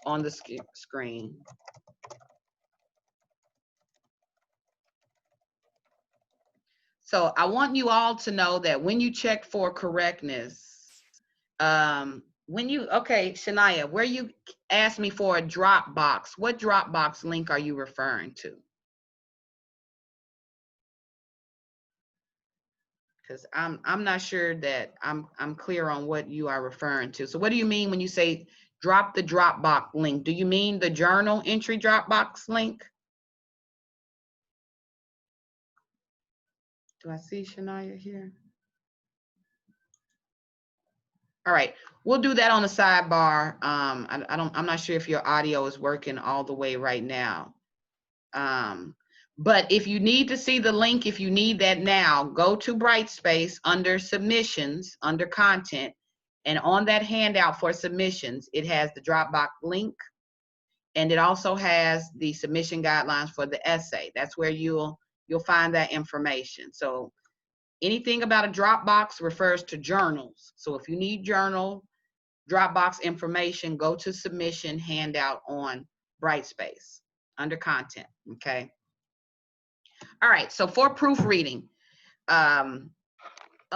on the screen. So I want you all to know that when you check for correctness, okay, Shania, where you asked me for a Dropbox, what Dropbox link are you referring to? Because I'm not sure that I'm clear on what you are referring to. So what do you mean when you say drop the Dropbox link? Do you mean the journal entry Dropbox link? Do I see Shania here? All right, we'll do that on the sidebar. I'm not sure if your audio is working all the way right now. But if you need to see the link, if you need that now, go to Brightspace under submissions, under content, and on that handout for submissions, it has the Dropbox link, and it also has the submission guidelines for the essay. That's where you'll find that information. So anything about a Dropbox refers to journals. So if you need journal, Dropbox information, go to submission handout on Brightspace under content, okay? All right, so for proofreading, a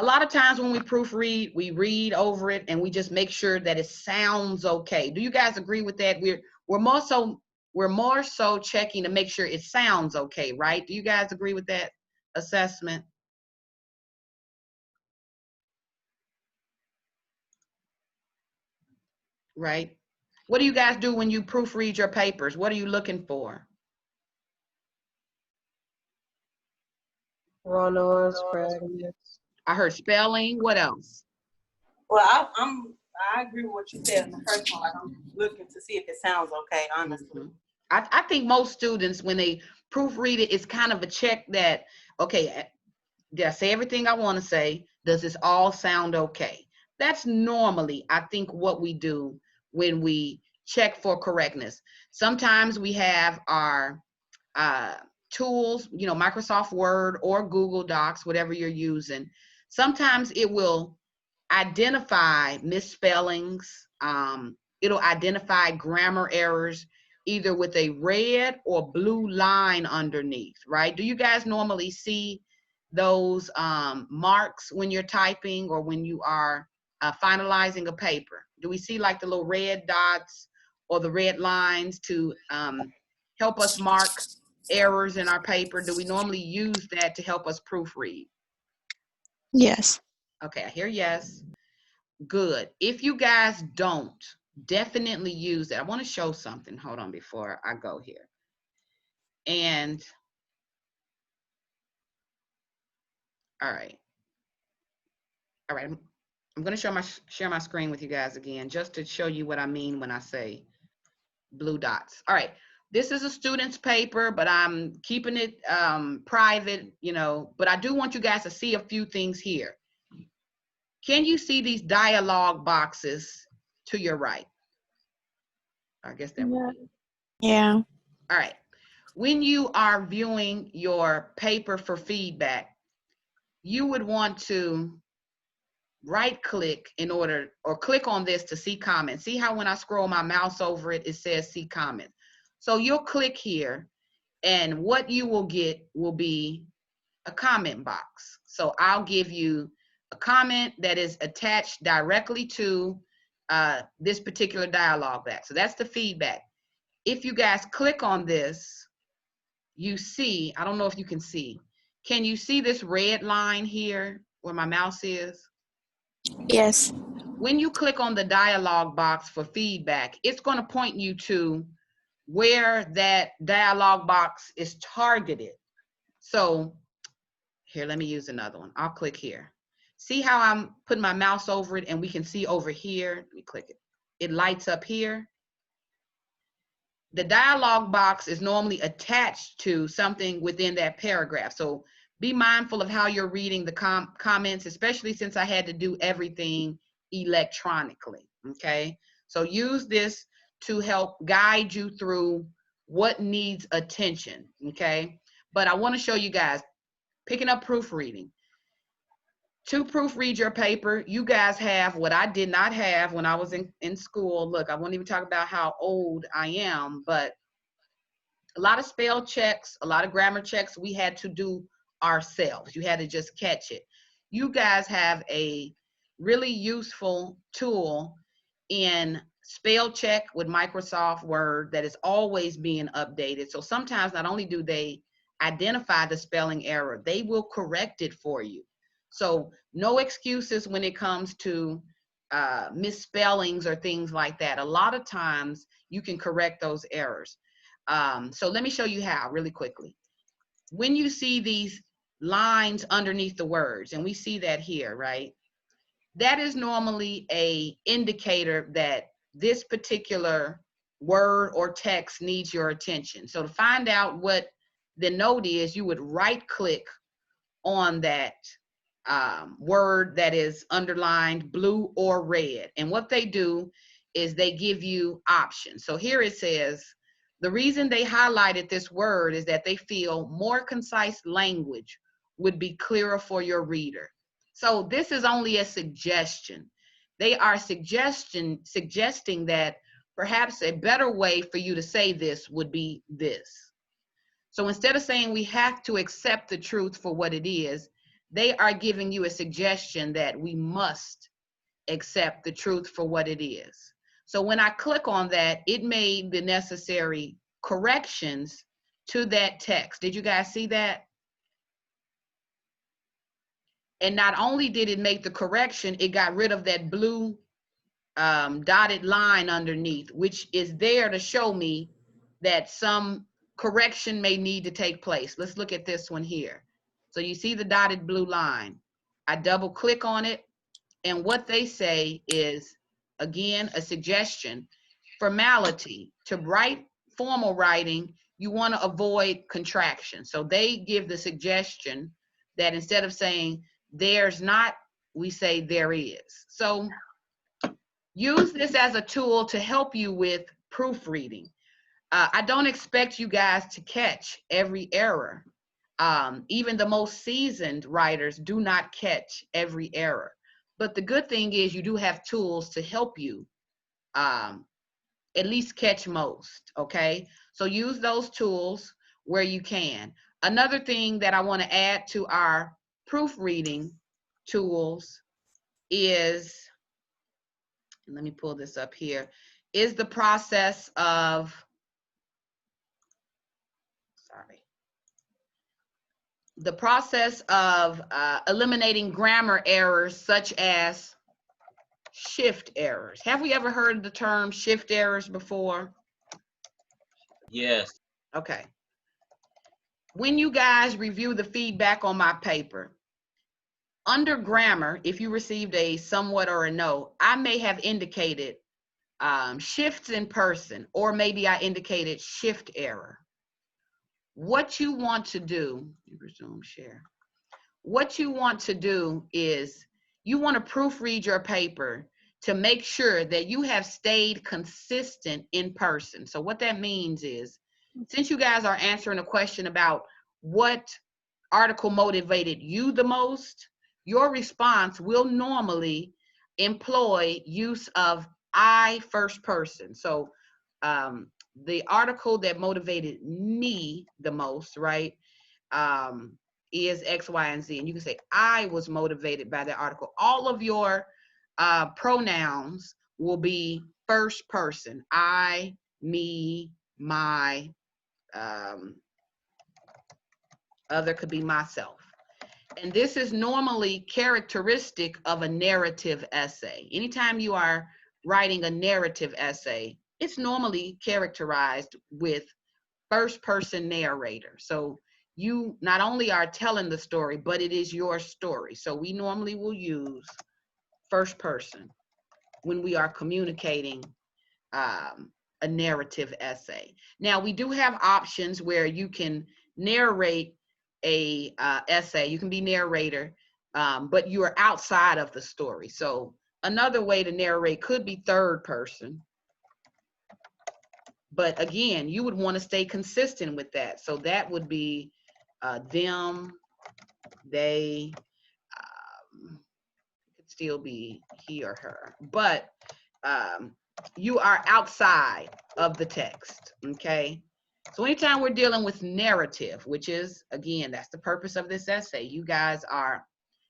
lot of times when we proofread, we read over it and we just make sure that it sounds okay. Do you guys agree with that? We're more so checking to make sure it sounds okay, right? Do you guys agree with that assessment? Right? What do you guys do when you proofread your papers? What are you looking for? Run-ons, fragments. I heard spelling. What else? Well, I agree with what you said in the first one. Like, I'm looking to see if it sounds okay, honestly. Mm-hmm. I think most students, when they proofread it, it's kind of a check that, okay, did I say everything I want to say? Does this all sound okay? That's normally, I think, what we do when we check for correctness. Sometimes we have our tools, you know, Microsoft Word or Google Docs, whatever you're using. Sometimes it will identify misspellings. It'll identify grammar errors either with a red or blue line underneath, right? Do you guys normally see those marks when you're typing or when you are finalizing a paper? Do we see like the little red dots or the red lines to help us mark errors in our paper? Do we normally use that to help us proofread? Yes. Okay, I hear yes. Good. If you guys don't, definitely use it. I want to show something. Hold on before I go here. And all right. All right. I'm going to share my screen with you guys again, just to show you what I mean when I say blue dots. All right. This is a student's paper, but I'm keeping it private, you know, but I do want you guys to see a few things here. Can you see these dialogue boxes to your right? I guess that would be. Yeah. All right. When you are viewing your paper for feedback, you would want to right click in order, or click on this to see comments. See how when I scroll my mouse over it, it says see comments. So you'll click here and what you will get will be a comment box. So I'll give you a comment that is attached directly to this particular dialogue box. So that's the feedback. If you guys click on this, you see, I don't know if you can see. Can you see this red line here where my mouse is? Yes. When you click on the dialog box for feedback, it's going to point you to where that dialog box is targeted. So here, let me use another one. I'll click here. See how I'm putting my mouse over it and we can see over here. Let me click it. It lights up here. The dialog box is normally attached to something within that paragraph. So be mindful of how you're reading the comments, especially since I had to do everything electronically, okay? So use this to help guide you through what needs attention, okay? But I want to show you guys, picking up proofreading. To proofread your paper, you guys have what I did not have when I was in school. Look, I won't even talk about how old I am, but a lot of spell checks, a lot of grammar checks we had to do ourselves. You had to just catch it. You guys have a really useful tool in spell check with Microsoft Word that is always being updated. So sometimes not only do they identify the spelling error, they will correct it for you. So no excuses when it comes to misspellings or things like that. A lot of times you can correct those errors. So let me show you how really quickly. When you see these lines underneath the words, and we see that here, right? That is normally a indicator that this particular word or text needs your attention. So to find out what the note is, you would right click on that word that is underlined blue or red. And what they do is they give you options. So here it says, the reason they highlighted this word is that they feel more concise language would be clearer for your reader. So this is only a suggestion. They are suggesting that perhaps a better way for you to say this would be this. So instead of saying we have to accept the truth for what it is, they are giving you a suggestion that we must accept the truth for what it is. So when I click on that, it made the necessary corrections to that text. Did you guys see that? And not only did it make the correction, it got rid of that blue dotted line underneath, which is there to show me that some correction may need to take place. Let's look at this one here. So you see the dotted blue line. I double click on it, and what they say is, again, a suggestion. Formality. To write formal writing, you want to avoid contraction. So they give the suggestion that instead of saying there's not, we say there is. So use this as a tool to help you with proofreading. I don't expect you guys to catch every error. Even the most seasoned writers do not catch every error. But the good thing is you do have tools to help you at least catch most, okay? So use those tools where you can. Another thing that I want to add to our proofreading tools is, and let me pull this up here, is the process of, the process of eliminating grammar errors such as shift errors. Have we ever heard the term shift errors before? Yes. Okay. When you guys review the feedback on my paper, under grammar, if you received a somewhat or a no, I may have indicated shifts in person, or maybe I indicated shift error. What you want to do, resume share. What you want to do is you want to proofread your paper to make sure that you have stayed consistent in person. So what that means is, since you guys are answering a question about what article motivated you the most, your response will normally employ use of I first person. So the article that motivated me the most, right, is X, Y, and Z. And you can say, I was motivated by that article. All of your pronouns will be first person. I, me, my, other could be myself. And this is normally characteristic of a narrative essay. Anytime you are writing a narrative essay, it's normally characterized with first person narrator. So you not only are telling the story, but it is your story. So we normally will use first person when we are communicating a narrative essay. Now we do have options where you can narrate a essay. You can be narrator, but you are outside of the story. So another way to narrate could be third person. But again, you would want to stay consistent with that. So that would be them, they, it could still be he or her. But you are outside of the text, okay? So anytime we're dealing with narrative, which is, again, that's the purpose of this essay. You guys are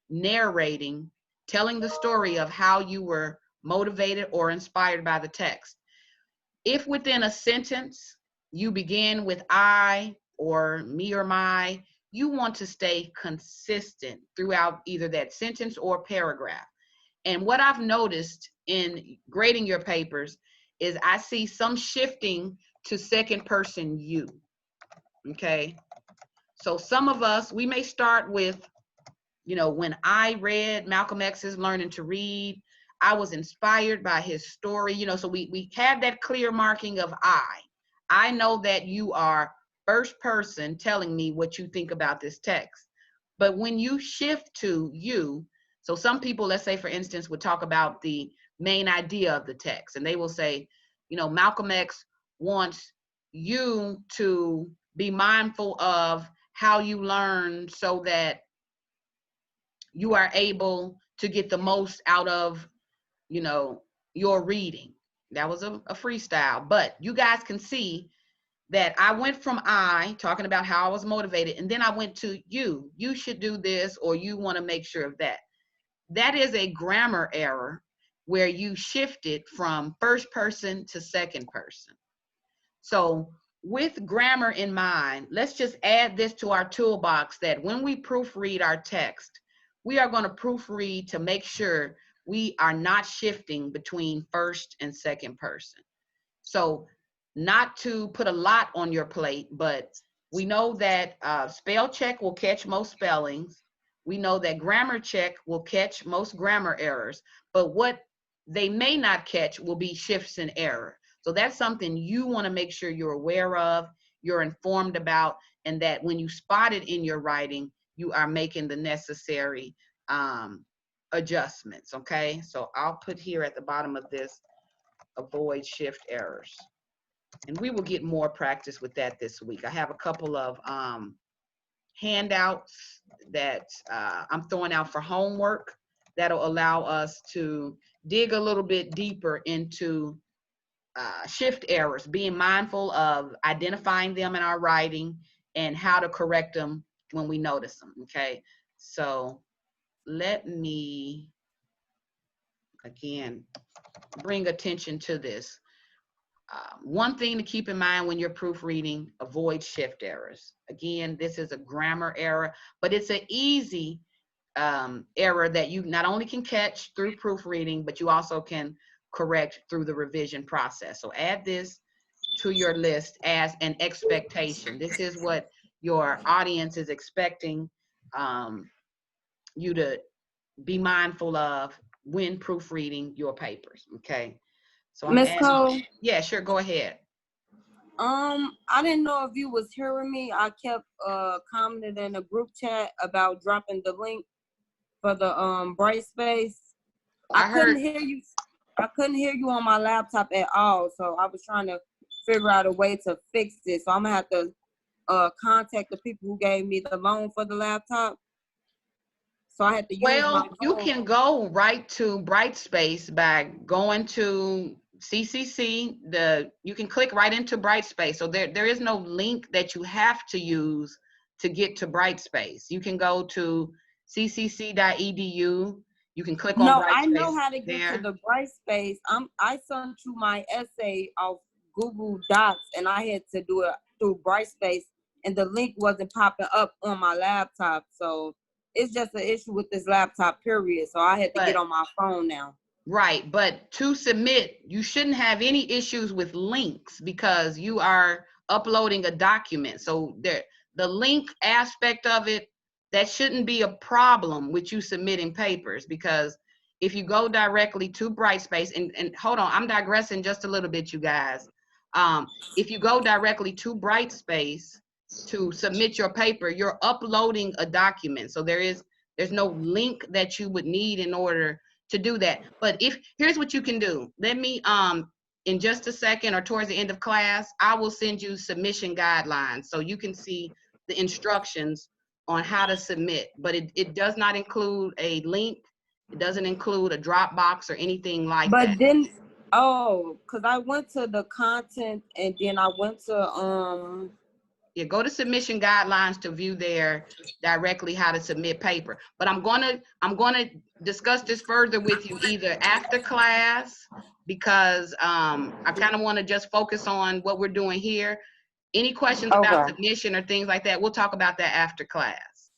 narrating, telling the story of how you were motivated or inspired by the text. If within a sentence you begin with I or me or my, you want to stay consistent throughout either that sentence or paragraph. And what I've noticed in grading your papers is I see some shifting to second person you, okay? So some of us, we may start with, you know, when I read Malcolm X's Learning to Read, I was inspired by his story, you know, so we have that clear marking of I. I know that you are first person telling me what you think about this text. But when you shift to you, so some people, let's say for instance, would talk about the main idea of the text, and they will say, you know, Malcolm X wants you to be mindful of how you learn so that you are able to get the most out of, you know, your reading. That was a freestyle, but you guys can see that I went from I, talking about how I was motivated, and then I went to you. You should do this, or you want to make sure of that. That is a grammar error where you shifted from first person to second person. So with grammar in mind, let's just add this to our toolbox that when we proofread our text, we are going to proofread to make sure we are not shifting between first and second person. So not to put a lot on your plate, but we know that spell check will catch most spellings. We know that grammar check will catch most grammar errors, but what they may not catch will be shifts in error. So that's something you want to make sure you're aware of, you're informed about, and that when you spot it in your writing, you are making the necessary adjustments, okay? So I'll put here at the bottom of this, avoid shift errors. And we will get more practice with that this week. I have a couple of handouts that I'm throwing out for homework that'll allow us to dig a little bit deeper into shift errors, being mindful of identifying them in our writing and how to correct them when we notice them, okay? So let me, again, bring attention to this. One thing to keep in mind when you're proofreading, avoid shift errors. Again, this is a grammar error, but it's an easy error that you not only can catch through proofreading, but you also can correct through the revision process. So add this to your list as an expectation. This is what your audience is expecting you to be mindful of when proofreading your papers, okay? So I'm Miss adding, Cole, yeah, sure, go ahead. I didn't know if you was hearing me. I kept commenting in a group chat about dropping the link for the bright space. I I couldn't heard, hear you. I couldn't hear you on my laptop at all. So I was trying to figure out a way to fix this. So I'm gonna have to contact the people who gave me the loan for the laptop. So I had to use my well, you phone. can go right to Brightspace by going to CCC. You can click right into Brightspace. So there is no link that you have to use to get to Brightspace. You can go to ccc.edu. You can click on No, I Brightspace know how to get to there. the bright space. I sent you my essay off Google Docs, and I had to do it through Brightspace, and the link wasn't popping up on my laptop. So it's just an issue with this laptop, period. So I had to get But on my phone now. right, but to submit, you shouldn't have any issues with links because you are uploading a document. So the link aspect of it, that shouldn't be a problem with you submitting papers, because if you go directly to Brightspace, and hold on, I'm digressing just a little bit, you guys. If you go directly to Brightspace to submit your paper, you're uploading a document. So there's no link that you would need in order to do that. But here's what you can do. Let me, in just a second or towards the end of class, I will send you submission guidelines so you can see the instructions on how to submit. But it does not include a link. It doesn't include a Dropbox or anything like that. But then, because I went to the content, and then I went to Yeah, go to submission guidelines to view there directly how to submit paper. But I'm gonna discuss this further with you either after class, because I kind of want to just focus on what we're doing here. Any questions about okay, submission or things like that, we'll talk about that after class.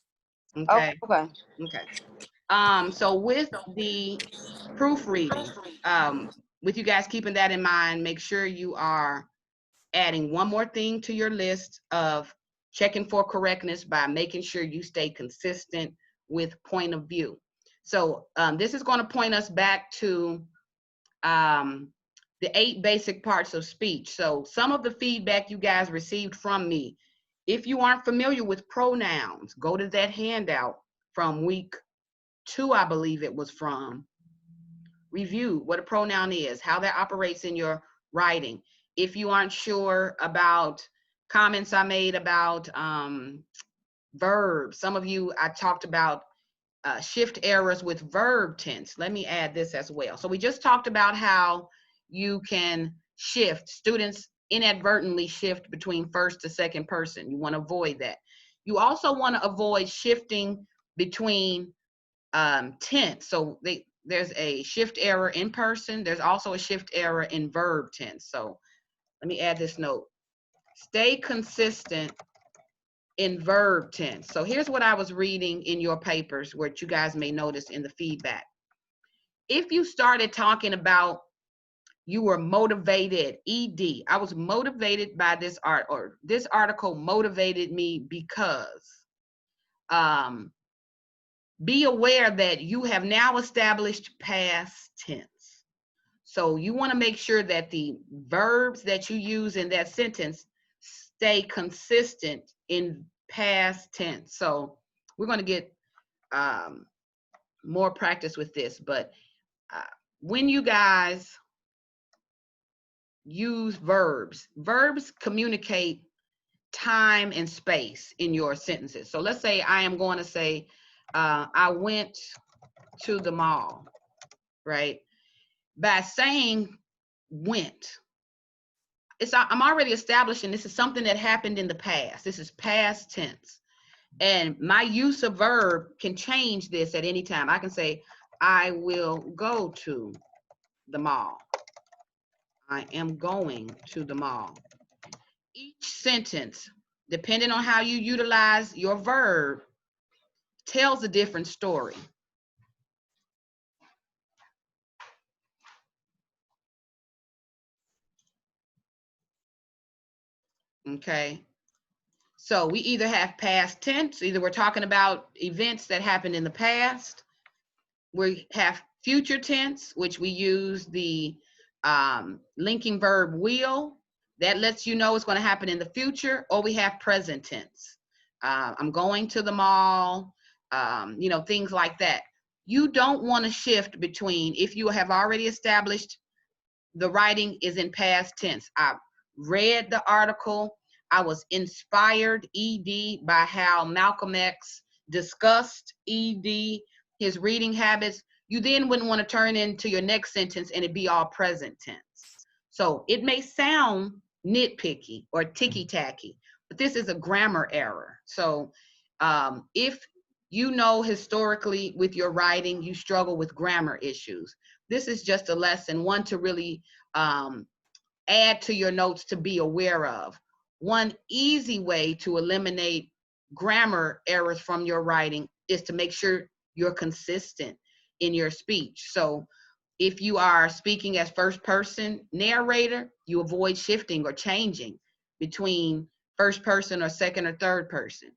Okay. okay. Okay. So with the proofreading, with you guys keeping that in mind, make sure you are adding one more thing to your list of checking for correctness by making sure you stay consistent with point of view. So this is going to point us back to the 8 basic parts of speech. So some of the feedback you guys received from me, if you aren't familiar with pronouns, go to that handout from week 2, I believe it was from. Review what a pronoun is, how that operates in your writing. If you aren't sure about comments I made about verbs, some of you, I talked about shift errors with verb tense. Let me add this as well. So we just talked about how you can shift. Students inadvertently shift between first to second person. You want to avoid that. You also want to avoid shifting between tense. So there's a shift error in person. There's also a shift error in verb tense. So let me add this note. Stay consistent in verb tense. So here's what I was reading in your papers, what you guys may notice in the feedback. If you started talking about you were motivated, ED, I was motivated by this art, or this article motivated me because, be aware that you have now established past tense. So you want to make sure that the verbs that you use in that sentence stay consistent in past tense. So we're going to get more practice with this, but when you guys use verbs communicate time and space in your sentences. So let's say I am going to say, I went to the mall, right? By saying went, I'm already establishing this is something that happened in the past. This is past tense. And my use of verb can change this at any time. I can say, I will go to the mall. I am going to the mall. Each sentence, depending on how you utilize your verb, tells a different story. Okay. So we either have past tense, either we're talking about events that happened in the past. We have future tense, which we use the linking verb will. That lets you know it's going to happen in the future. Or we have present tense. I'm going to the mall, you know, things like that. You don't want to shift between, if you have already established the writing is in past tense. I read the article. I was inspired, ED, by how Malcolm X discussed, ED, his reading habits. You then wouldn't want to turn into your next sentence and it be all present tense. So it may sound nitpicky or ticky-tacky, but this is a grammar error. So if you know historically with your writing, you struggle with grammar issues, this is just a lesson, one to really add to your notes to be aware of. One easy way to eliminate grammar errors from your writing is to make sure you're consistent in your speech. So if you are speaking as first person narrator, you avoid shifting or changing between first person or second or third person.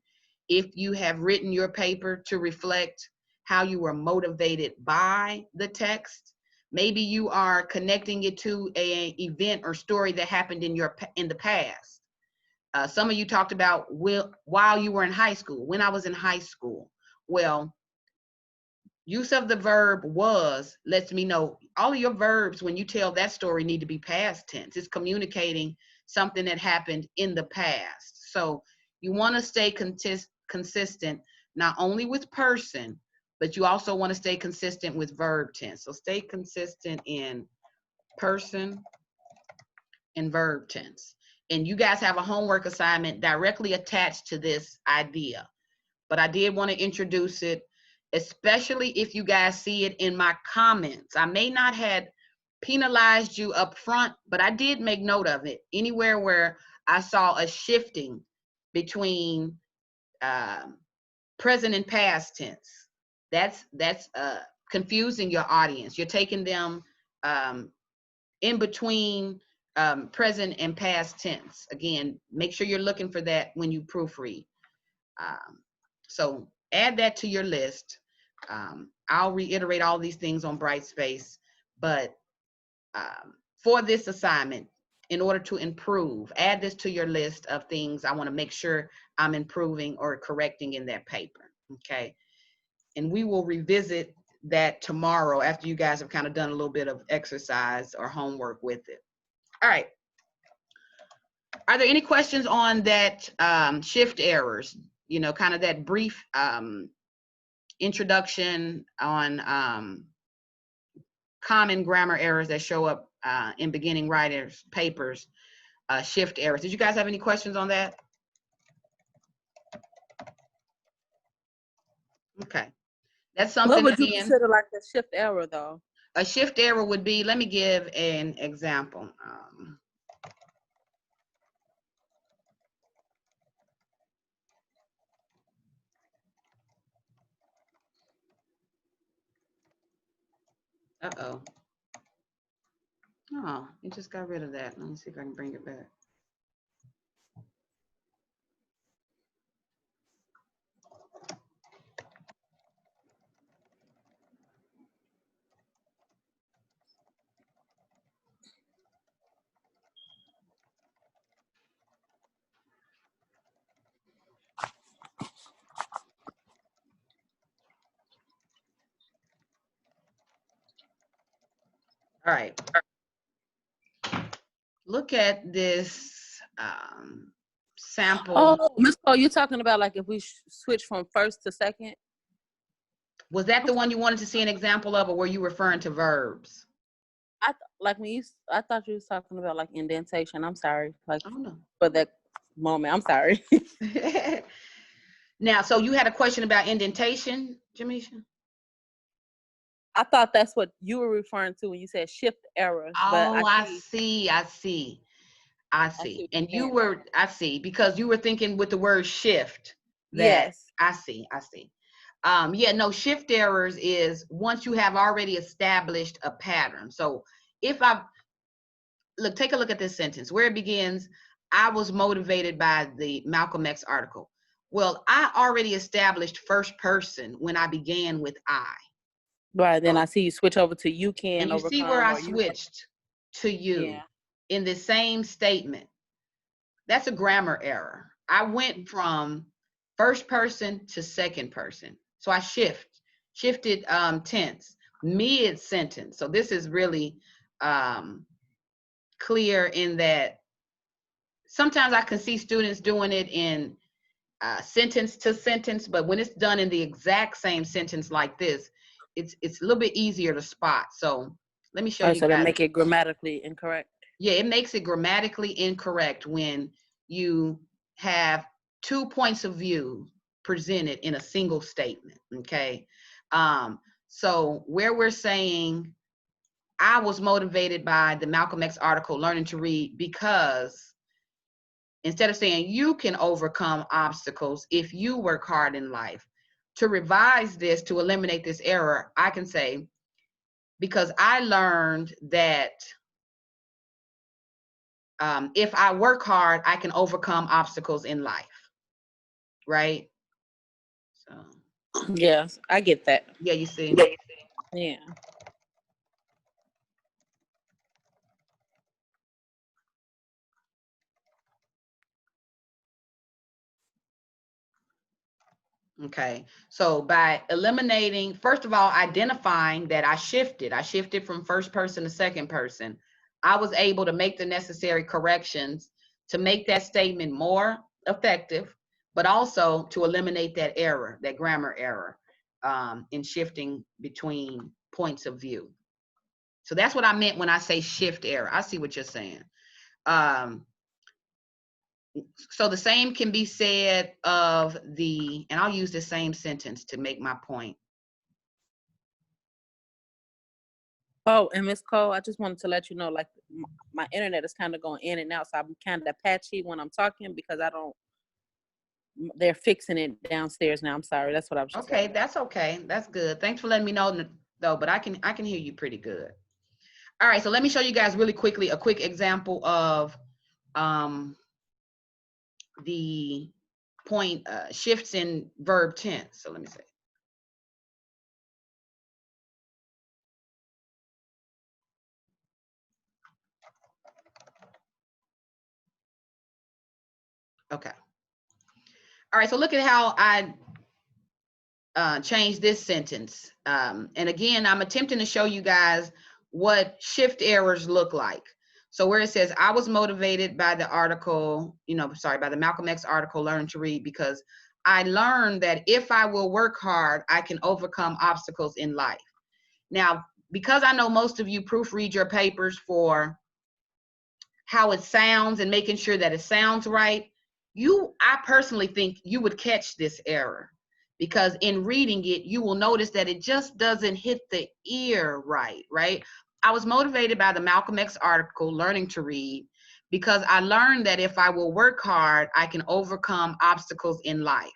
If you have written your paper to reflect how you were motivated by the text, maybe you are connecting it to an event or story that happened in the past. Some of you talked about while you were in high school, when I was in high school. Well, use of the verb was lets me know all of your verbs when you tell that story need to be past tense. It's communicating something that happened in the past. So you want to stay consistent, not only with person, but you also want to stay consistent with verb tense. So stay consistent in person and verb tense. And you guys have a homework assignment directly attached to this idea. But I did want to introduce it, especially if you guys see it in my comments. I may not have penalized you up front, but I did make note of it. Anywhere where I saw a shifting between present and past tense, that's confusing your audience. You're taking them in between present and past tense. Again, make sure you're looking for that when you proofread. So add that to your list. I'll reiterate all these things on Brightspace, but for this assignment, in order to improve, add this to your list of things I want to make sure I'm improving or correcting in that paper, okay? And we will revisit that tomorrow after you guys have kind of done a little bit of exercise or homework with it. All right. Are there any questions on that shift errors? You know, kind of that brief introduction on common grammar errors that show up in beginning writers' papers, shift errors. Did you guys have any questions on that? Okay. That's something, What would you again, consider like a shift error though? a shift error would be, let me give an example. Uh-oh. Oh, you just got rid of that. Let me see if I can bring it back. All right. Look at this sample. Oh, Miss Cole, you're talking about like if we switch from first to second? Was that the one you wanted to see an example of, or were you referring to verbs? like when I thought you was talking about like indentation. I'm sorry, like Oh no. for that moment. I'm sorry. Now, so you had a question about indentation, Jamisha? I thought that's what you were referring to when you said shift errors, but Oh, I see see. what And you're you saying now. were, I see, because you were thinking with the word shift that Yes. I see. Yeah, no, shift errors is once you have already established a pattern. So if I look, take a look at this sentence where it begins, I was motivated by the Malcolm X article. Well, I already established first person when I began with I. Right. Then So, I see you switch over to you and can you see where overcome I or you. switched to you Yeah. in the same statement. That's a grammar error. I went from first person to second person. So I shifted tense mid sentence. So this is really clear in that sometimes I can see students doing it in sentence to sentence, but when it's done in the exact same sentence like this, it's a little bit easier to spot. So let me show Oh, you so they guys. make it grammatically incorrect. Yeah, it makes it grammatically incorrect when you have 2 points of view presented in a single statement, okay? So where we're saying, I was motivated by the Malcolm X article, Learning to Read, because instead of saying you can overcome obstacles if you work hard in life, to revise this, to eliminate this error, I can say, because I learned that if I work hard, I can overcome obstacles in life, right? So, Yes, I get that. yeah, you see. Yeah. Okay, so by eliminating, first of all, identifying that I shifted from first person to second person, I was able to make the necessary corrections to make that statement more effective, but also to eliminate that error, that grammar error, in shifting between points of view. So that's what I meant when I say shift error. I see what you're saying. Um, so the same can be said of the, and I'll use the same sentence to make my point. Oh, and Miss Cole, I just wanted to let you know, like my internet is kind of going in and out, so I'm kind of patchy when I'm talking because I don't. They're fixing it downstairs now. I'm sorry. That's what I was just Okay, letting you know. that's okay. That's good. Thanks for letting me know though, but I can hear you pretty good. All right, so let me show you guys really quickly a quick example of um, the point shifts in verb tense. So let me say. Okay. All right, so look at how I change this sentence. And again, I'm attempting to show you guys what shift errors look like. So where it says, I was motivated by the article, by the Malcolm X article, Learn to Read, because I learned that if I will work hard, I can overcome obstacles in life. Now, because I know most of you proofread your papers for how it sounds and making sure that it sounds right, I personally think you would catch this error, because in reading it, you will notice that it just doesn't hit the ear right? I was motivated by the Malcolm X article, Learning to Read, because I learned that if I will work hard, I can overcome obstacles in life.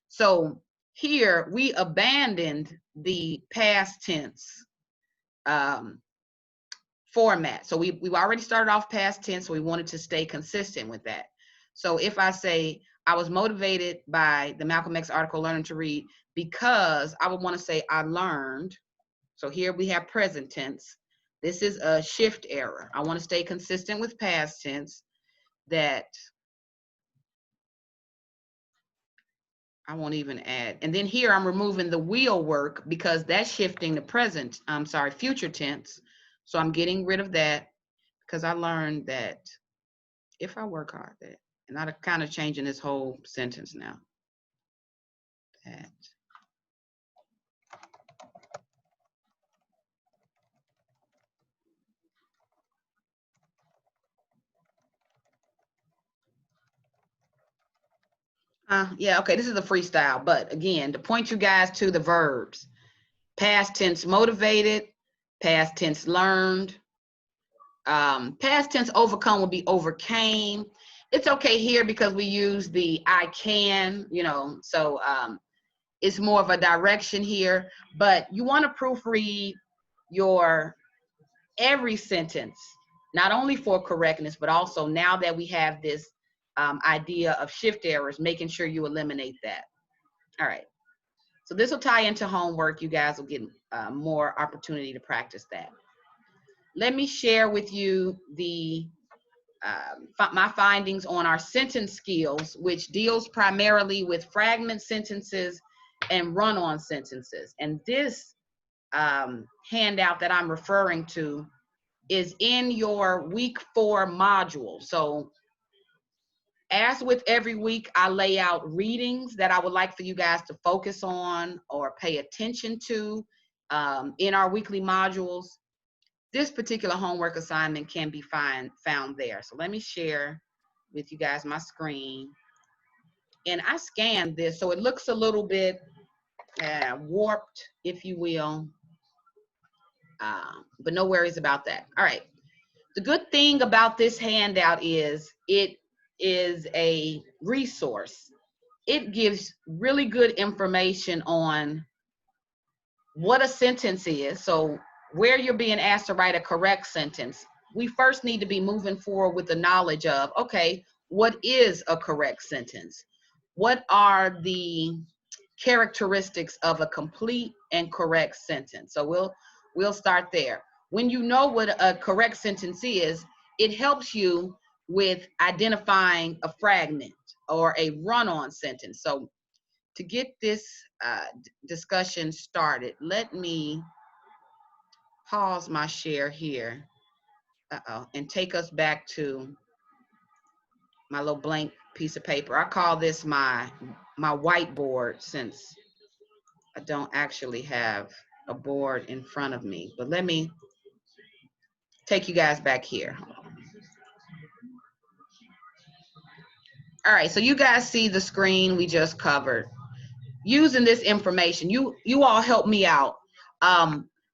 So here we abandoned the past tense format. So we already started off past tense, so we wanted to stay consistent with that. So if I say, I was motivated by the Malcolm X article, Learning to Read, because I would want to say, I learned. So here we have present tense. This is a shift error. I want to stay consistent with past tense, that I won't even add. And then here I'm removing the will work because that's shifting the present, future tense. So I'm getting rid of that because I learned that if I work hard, that, and I'm kind of changing this whole sentence now. That Yeah, okay, this is a freestyle, but again, to point you guys to the verbs. Past tense motivated, past tense learned, past tense overcome would be overcame. It's okay here because we use the I can, so it's more of a direction here, but you want to proofread your every sentence, not only for correctness, but also now that we have this idea of shift errors, making sure you eliminate that. All right. So this will tie into homework. You guys will get more opportunity to practice that. Let me share with you the my findings on our sentence skills, which deals primarily with fragment sentences and run-on sentences. And this handout that I'm referring to is in your week 4 module. So as with every week, I lay out readings that I would like for you guys to focus on or pay attention to in our weekly modules. This particular homework assignment can be found there. So let me share with you guys my screen. And I scanned this, so it looks a little bit warped, if you will, but no worries about that. All right. The good thing about this handout is it is a resource. It gives really good information on what a sentence is. So where you're being asked to write a correct sentence, we first need to be moving forward with the knowledge of, okay, what is a correct sentence? What are the characteristics of a complete and correct sentence? So we'll start there. When you know what a correct sentence is, it helps you with identifying a fragment or a run-on sentence. So to get this discussion started, let me pause my share here and take us back to my little blank piece of paper. I call this my whiteboard since I don't actually have a board in front of me, but let me take you guys back here. All right, so you guys see the screen we just covered. Using this information, you all help me out.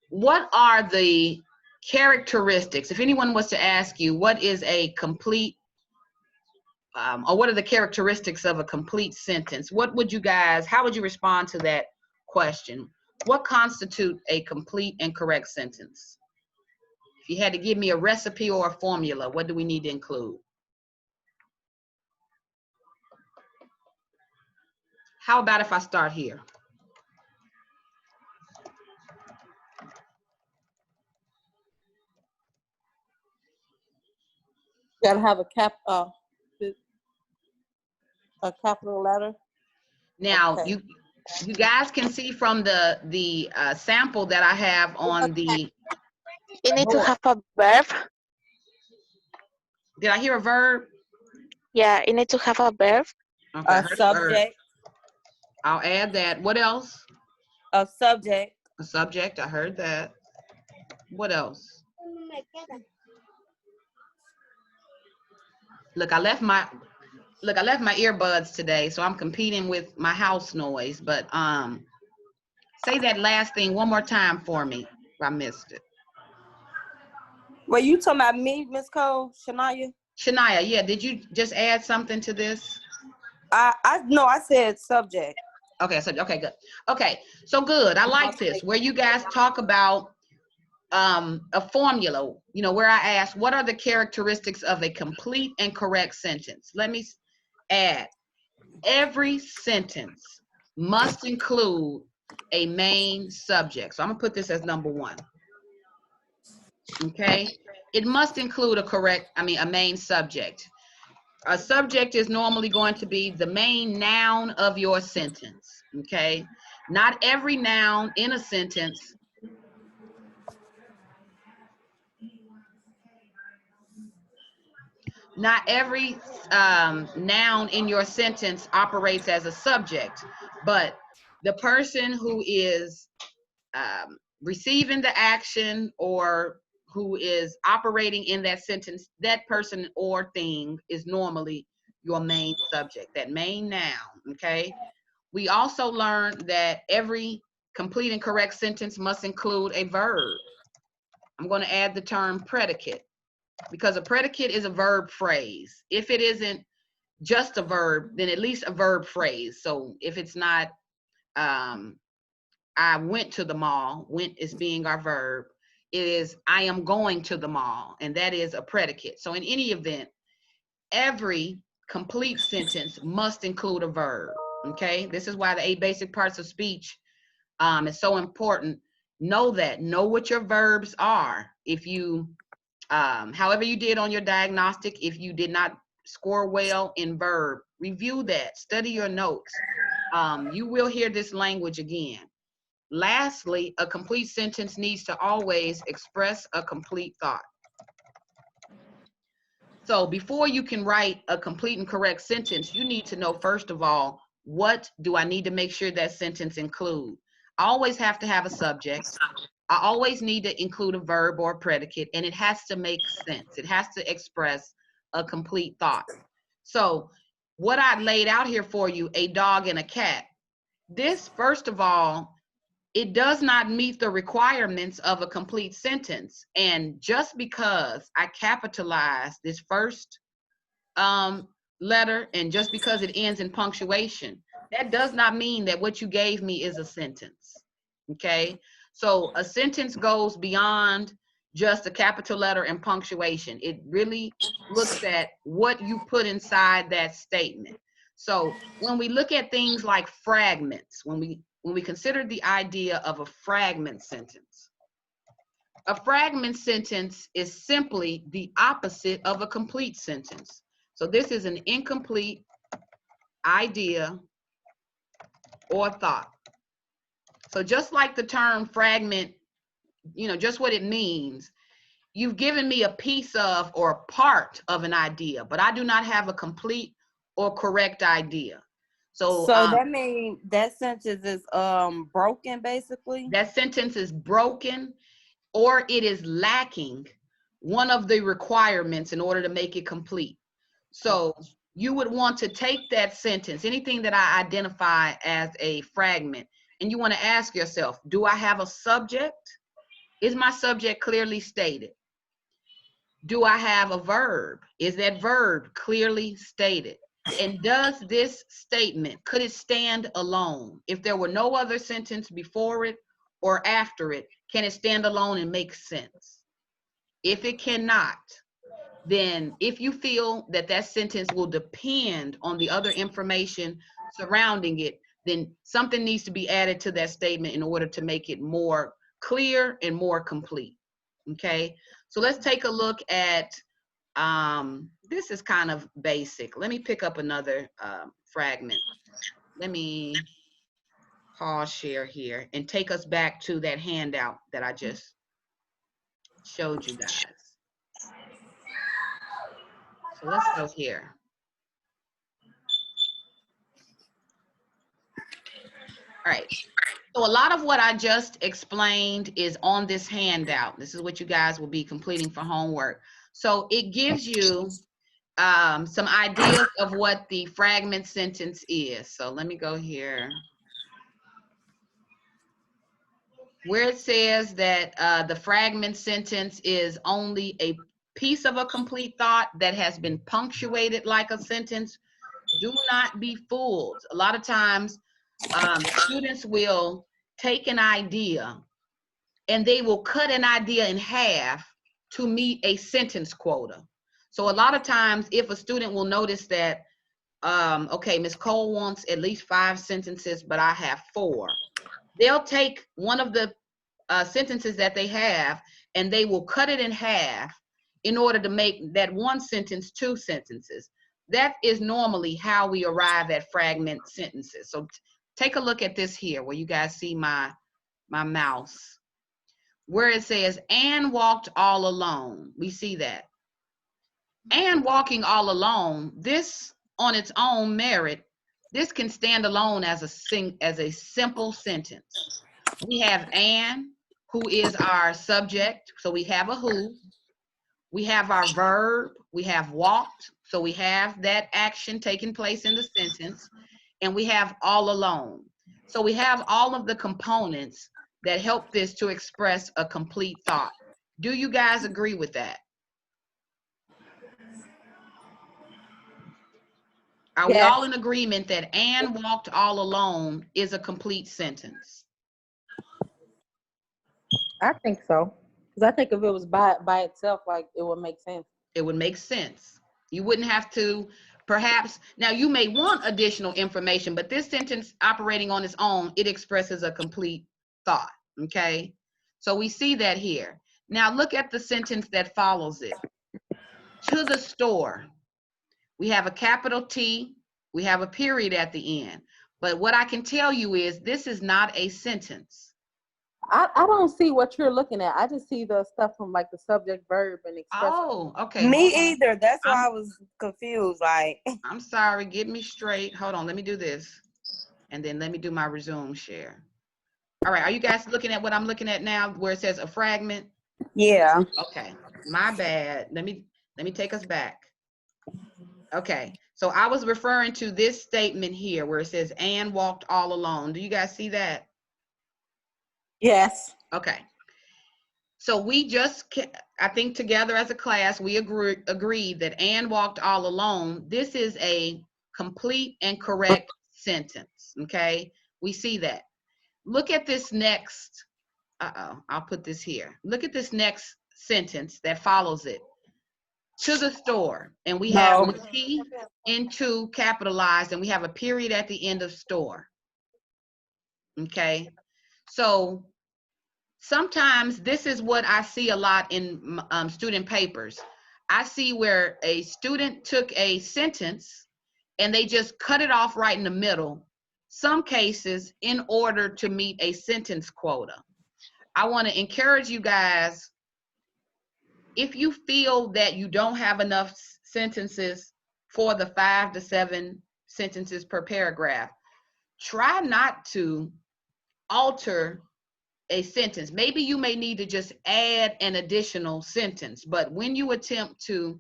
What are the characteristics? If anyone was to ask you, what is a complete, or what are the characteristics of a complete sentence? What would you guys, how would you respond to that question? What constitutes a complete and correct sentence? If you had to give me a recipe or a formula, what do we need to include? How about if I start here? Gotta have a capital letter. Now, Okay. you guys can see from the sample that I have on the You need to board. have a verb. Did I hear a verb? Yeah, you need to have a verb. Okay, I A heard a verb. subject, I'll add that. What else? a subject, A subject, I heard that. What else? Look, I left my earbuds today, so I'm competing with my house noise, but say that last thing one more time for me if I missed it. Were you talking about me, Miss Cole, Shania? Shania, yeah, did you just add something to this? No, I said subject. Okay, so okay, good. Okay, so good. I like this where you guys talk about a formula, where I ask, what are the characteristics of a complete and correct sentence? Let me add, every sentence must include a main subject. So I'm gonna put this as number 1. Okay, it must include a main subject. A subject is normally going to be the main noun of your sentence. Okay, not every noun in a sentence noun in your sentence operates as a subject, but the person who is receiving the action or who is operating in that sentence, that person or thing is normally your main subject, that main noun, okay? We also learned that every complete and correct sentence must include a verb. I'm going to add the term predicate, because a predicate is a verb phrase. If it isn't just a verb, then at least a verb phrase. So if it's not, I went to the mall, went is being our verb. It is, I am going to the mall, and that is a predicate. So in any event, every complete sentence must include a verb, okay? This is why the 8 basic parts of speech is so important. Know that, know what your verbs are. If you, however you did on your diagnostic, if you did not score well in verb, review that, study your notes. You will hear this language again. Lastly, a complete sentence needs to always express a complete thought. So before you can write a complete and correct sentence, you need to know, first of all, what do I need to make sure that sentence include? I always have to have a subject. I always need to include a verb or a predicate, and it has to make sense. It has to express a complete thought. So what I laid out here for you, a dog and a cat, this, first of all, it does not meet the requirements of a complete sentence. And just because I capitalize this first letter, and just because it ends in punctuation, that does not mean that what you gave me is a sentence, okay? So a sentence goes beyond just a capital letter and punctuation. It really looks at what you put inside that statement. So when we look at things like fragments, when we consider the idea of a fragment sentence is simply the opposite of a complete sentence. So this is an incomplete idea or thought. So just like the term fragment, you know, just what it means, you've given me a piece of or a part of an idea, but I do not have a complete or correct idea. So that means that sentence is broken, basically. that sentence is broken, or it is lacking one of the requirements in order to make it complete. So you would want to take that sentence, anything that I identify as a fragment, and you want to ask yourself, do I have a subject? Is my subject clearly stated? Do I have a verb? Is that verb clearly stated? And does this statement, could it stand alone? If there were no other sentence before it or after it, can it stand alone and make sense? If it cannot, then if you feel that that sentence will depend on the other information surrounding it, then something needs to be added to that statement in order to make it more clear and more complete, okay? So let's take a look at, this is kind of basic. Let me pick up another fragment. Let me pause share here and take us back to that handout that I just showed you guys. So let's go here. All right. So a lot of what I just explained is on this handout. This is what you guys will be completing for homework. So it gives you some ideas of what the fragment sentence is. So let me go here. Where it says that the fragment sentence is only a piece of a complete thought that has been punctuated like a sentence, do not be fooled. A lot of times, students will take an idea and they will cut an idea in half to meet a sentence quota. So a lot of times, if a student will notice that, okay, Ms. Cole wants at least 5 sentences, but I have 4. They'll take one of the sentences that they have and they will cut it in half in order to make that one sentence 2 sentences. That is normally how we arrive at fragment sentences. So take a look at this here where you guys see my mouse, where it says, Anne walked all alone. We see that. Anne walking all alone, this on its own merit, this can stand alone as a simple sentence. We have Anne, who is our subject. So we have a who. We have our verb. We have walked. So we have that action taking place in the sentence, and we have all alone. So we have all of the components that help this to express a complete thought. Do you guys agree with that? Are we Yes. all in agreement that Anne walked all alone is a complete sentence? I think so. Because I think if it was by itself, like it would make sense. It would make sense. You wouldn't have to, perhaps, now you may want additional information, but this sentence operating on its own, it expresses a complete thought, okay? So we see that here. Now look at the sentence that follows it. To the store. We have a capital T, we have a period at the end. But what I can tell you is this is not a sentence. I don't see what you're looking at. I just see the stuff from like the subject, verb, and express. Oh, okay. Me either. That's why I'm- I was confused. Like, I'm sorry, get me straight. Hold on, let me do this. And then let me do my resume share. All right, are you guys looking at what I'm looking at now where it says a fragment? yeah. Okay, my bad. Let me take us back. Okay, so I was referring to this statement here where it says Anne walked all alone. Do you guys see that? Yes. Okay. So we just, I think together as a class, we agreed that Anne walked all alone. This is a complete and correct sentence, okay? We see that. Look at this next, I'll put this here. Look at this next sentence that follows it. To the store, and we have the T into capitalized, and we have a period at the end of store, okay? So sometimes this is what I see a lot in student papers. I see where a student took a sentence and they just cut it off right in the middle, some cases in order to meet a sentence quota. I want to encourage you guys, if you feel that you don't have enough sentences for the 5 to 7 sentences per paragraph, try not to alter a sentence. Maybe you may need to just add an additional sentence, but when you attempt to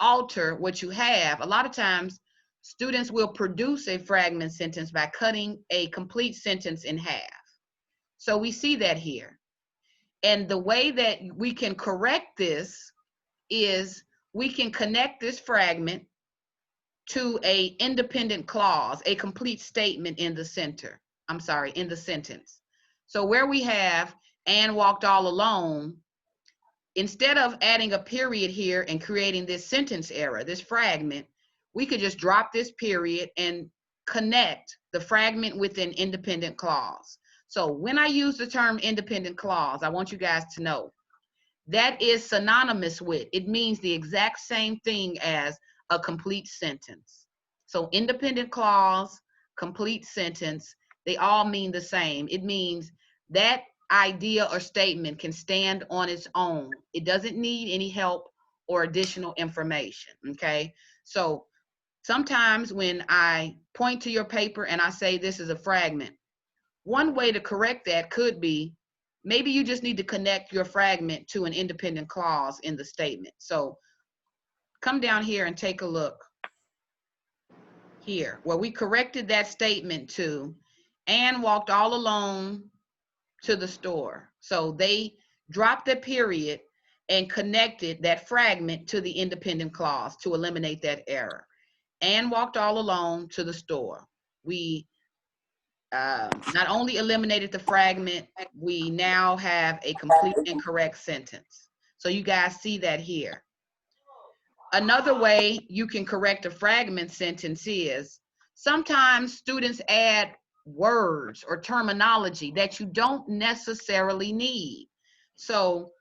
alter what you have, a lot of times students will produce a fragment sentence by cutting a complete sentence in half. So we see that here. And the way that we can correct this is we can connect this fragment to a independent clause, a complete statement in the center. I'm sorry, in the sentence. So where we have Anne walked all alone, instead of adding a period here and creating this sentence error, this fragment, we could just drop this period and connect the fragment with an independent clause. So when I use the term independent clause, I want you guys to know that is synonymous with, it means the exact same thing as a complete sentence. So independent clause, complete sentence, they all mean the same. It means that idea or statement can stand on its own. It doesn't need any help or additional information, okay? So sometimes when I point to your paper and I say this is a fragment, one way to correct that could be, maybe you just need to connect your fragment to an independent clause in the statement. So come down here and take a look here where we corrected that statement to Anne walked all alone to the store. So they dropped the period and connected that fragment to the independent clause to eliminate that error. Anne walked all alone to the store. We not only eliminated the fragment, we now have a complete and correct sentence. So you guys see that here. Another way you can correct a fragment sentence is sometimes students add words or terminology that you don't necessarily need. So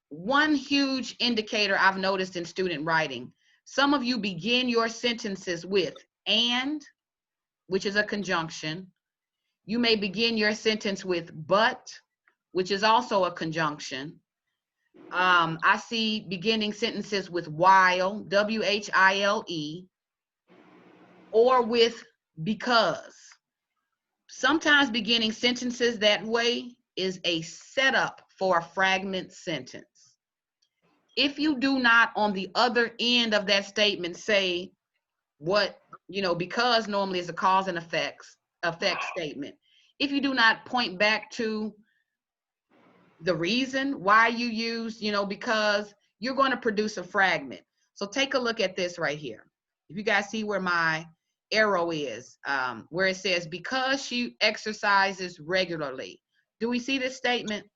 one huge indicator I've noticed in student writing, some of you begin your sentences with and, which is a conjunction. You may begin your sentence with but, which is also a conjunction. I see beginning sentences with while, W-H-I-L-E, or with because. Sometimes beginning sentences that way is a setup for a fragment sentence. if you do not on the other end of that statement say what, because normally is a cause and effect statement. If you do not point back to the reason why you use, because, you're going to produce a fragment. So take a look at this right here. If you guys see where my arrow is, where it says, because she exercises regularly. Do we see this statement?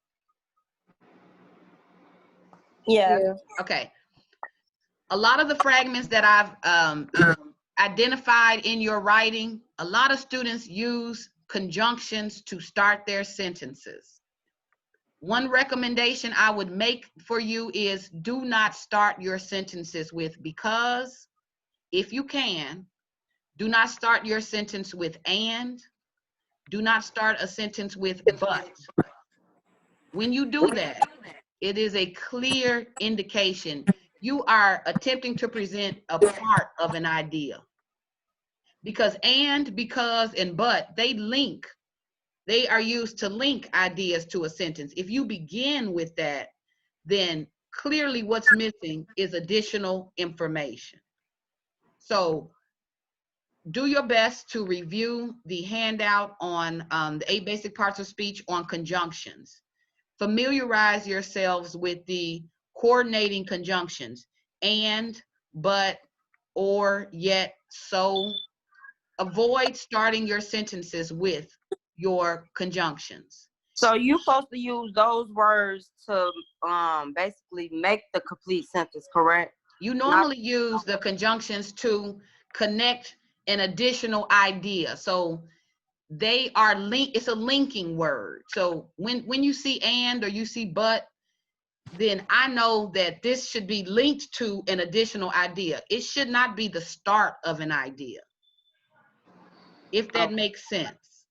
Yeah. Yeah. Okay. A lot of the fragments that I've identified in your writing, a lot of students use conjunctions to start their sentences. One recommendation I would make for you is do not start your sentences with because. If you can, do not start your sentence with and. Do not start a sentence with but. When you do that, it is a clear indication you are attempting to present a part of an idea. Because and, because, and but, they link. They are used to link ideas to a sentence. If you begin with that, then clearly what's missing is additional information. So do your best to review the handout on the 8 basic parts of speech on conjunctions. Familiarize yourselves with the coordinating conjunctions, and, but, or, yet, so. Avoid starting your sentences with your conjunctions. So you supposed to use those words to basically make the complete sentence, correct? You normally use the conjunctions to connect an additional idea. So they are it's a linking word. So when you see and or you see but, then I know that this should be linked to an additional idea. It should not be the start of an idea, if that makes sense.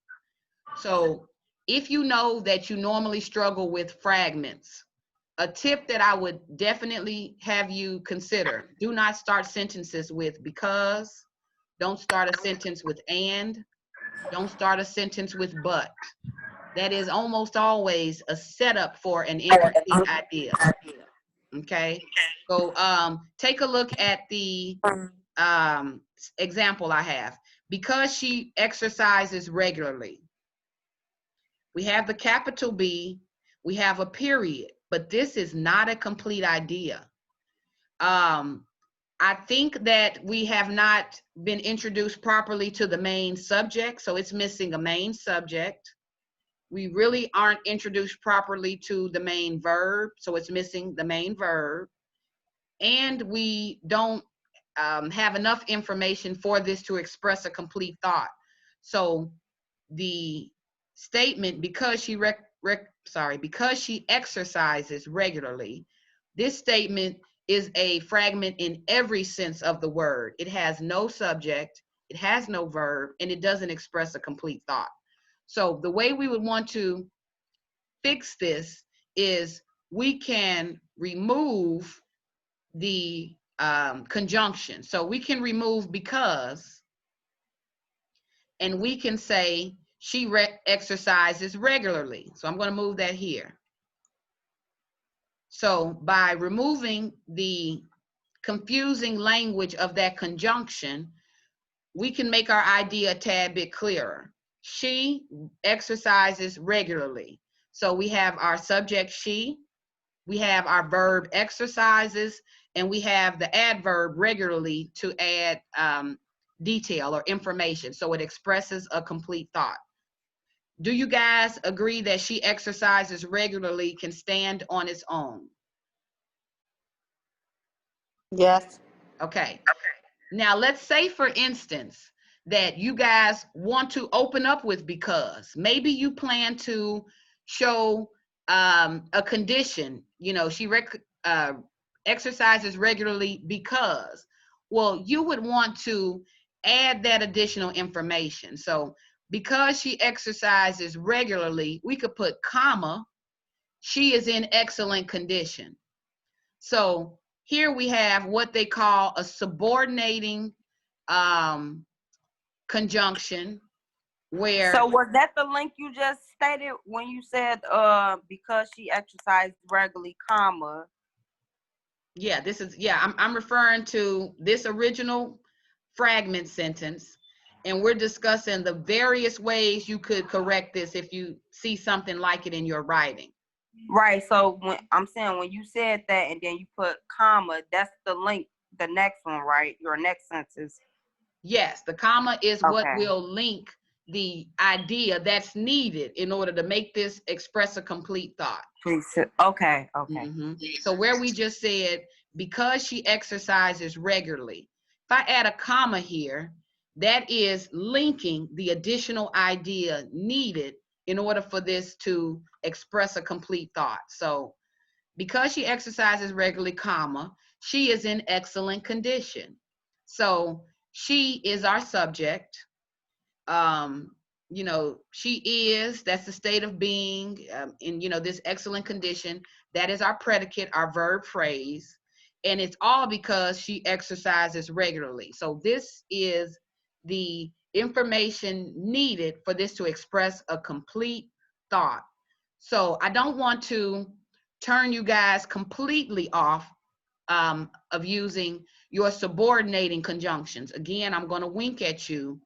So if you know that you normally struggle with fragments, a tip that I would definitely have you consider, do not start sentences with because, don't start a sentence with and, don't start a sentence with but. That is almost always a setup for an incomplete idea. Okay, so take a look at the example I have. Because she exercises regularly. We have the capital B, we have a period, but this is not a complete idea. I think that we have not been introduced properly to the main subject, so it's missing a main subject. We really aren't introduced properly to the main verb, so it's missing the main verb. And we don't have enough information for this to express a complete thought. So the statement, because she because she exercises regularly, this statement is a fragment in every sense of the word. It has no subject, it has no verb, and it doesn't express a complete thought. So the way we would want to fix this is we can remove the conjunction. So we can remove because, and we can say she exercises regularly. So I'm going to move that here. So by removing the confusing language of that conjunction, we can make our idea a tad bit clearer. She exercises regularly. So we have our subject she, we have our verb exercises, and we have the adverb regularly to add detail or information. So it expresses a complete thought. Do you guys agree that she exercises regularly can stand on its own? Yes. Okay. Now let's say, for instance, that you guys want to open up with because. Maybe you plan to show a condition, she exercises regularly because. Well, you would want to add that additional information. So because she exercises regularly, we could put comma, she is in excellent condition. So here we have what they call a subordinating conjunction, where So was that the link you just stated when you said because she exercised regularly, comma? Yeah, this is, yeah, I'm referring to this original fragment sentence, and we're discussing the various ways you could correct this if you see something like it in your writing. Right. So when I'm saying when you said that and then you put comma, that's the link, the next one, right? Your next sentence. Yes, the comma is what Okay. will link the idea that's needed in order to make this express a complete thought. Please. Okay. Okay. Mhm. So where we just said, because she exercises regularly, if I add a comma here, that is linking the additional idea needed in order for this to express a complete thought. So because she exercises regularly, comma, she is in excellent condition. So she is our subject. You know, she is, that's the state of being, in, you know, this excellent condition. That is our predicate, our verb phrase. And it's all because she exercises regularly. So this is the information needed for this to express a complete thought. So I don't want to turn you guys completely off of using your subordinating conjunctions. Again, I'm going to wink at you.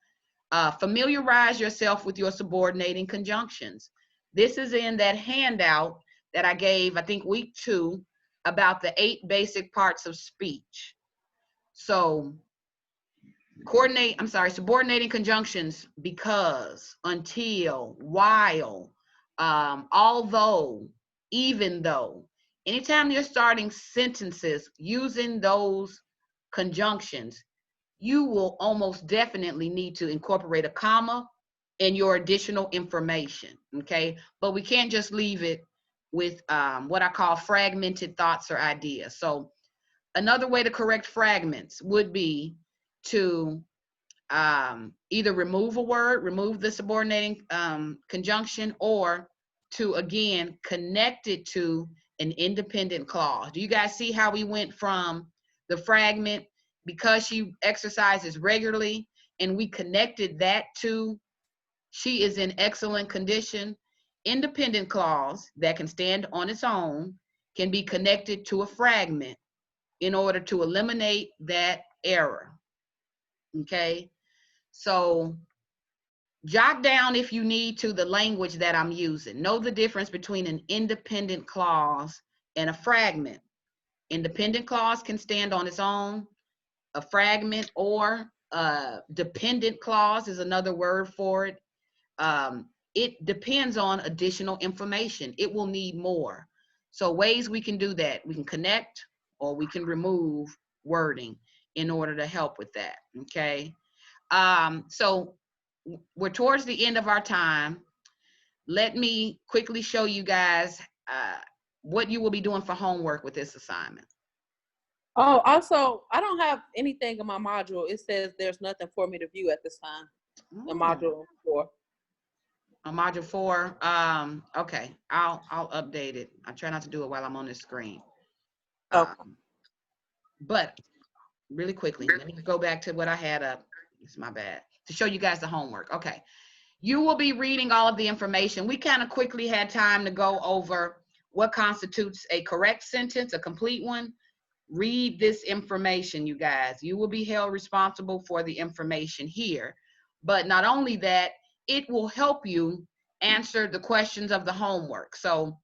Familiarize yourself with your subordinating conjunctions. This is in that handout that I gave, I think week 2, about the 8 basic parts of speech. So subordinating conjunctions: because, until, while, although, even though. Anytime you're starting sentences using those conjunctions, you will almost definitely need to incorporate a comma in your additional information, okay? But we can't just leave it with what I call fragmented thoughts or ideas. So another way to correct fragments would be to either remove a word, remove the subordinating conjunction, or to, again, connect it to an independent clause. Do you guys see how we went from the fragment, because she exercises regularly, and we connected that to she is in excellent condition? Independent clause that can stand on its own can be connected to a fragment in order to eliminate that error, okay? So jot down, if you need to, the language that I'm using. Know the difference between an independent clause and a fragment. Independent clause can stand on its own. A fragment or a dependent clause is another word for it. It depends on additional information. It will need more. So ways we can do that: we can connect or we can remove wording in order to help with that, okay? So we're towards the end of our time. Let me quickly show you guys what you will be doing for homework with this assignment. Oh, also, I don't have anything in my module. It says there's nothing for me to view at this time. The module 4. On module 4, okay, I'll update it. I try not to do it while I'm on this screen. Okay. But really quickly, let me go back to what I had up. It's my bad. To show you guys the homework. Okay. You will be reading all of the information. We kind of quickly had time to go over what constitutes a correct sentence, a complete one. Read this information, you guys. You will be held responsible for the information here. But not only that, it will help you answer the questions of the homework. So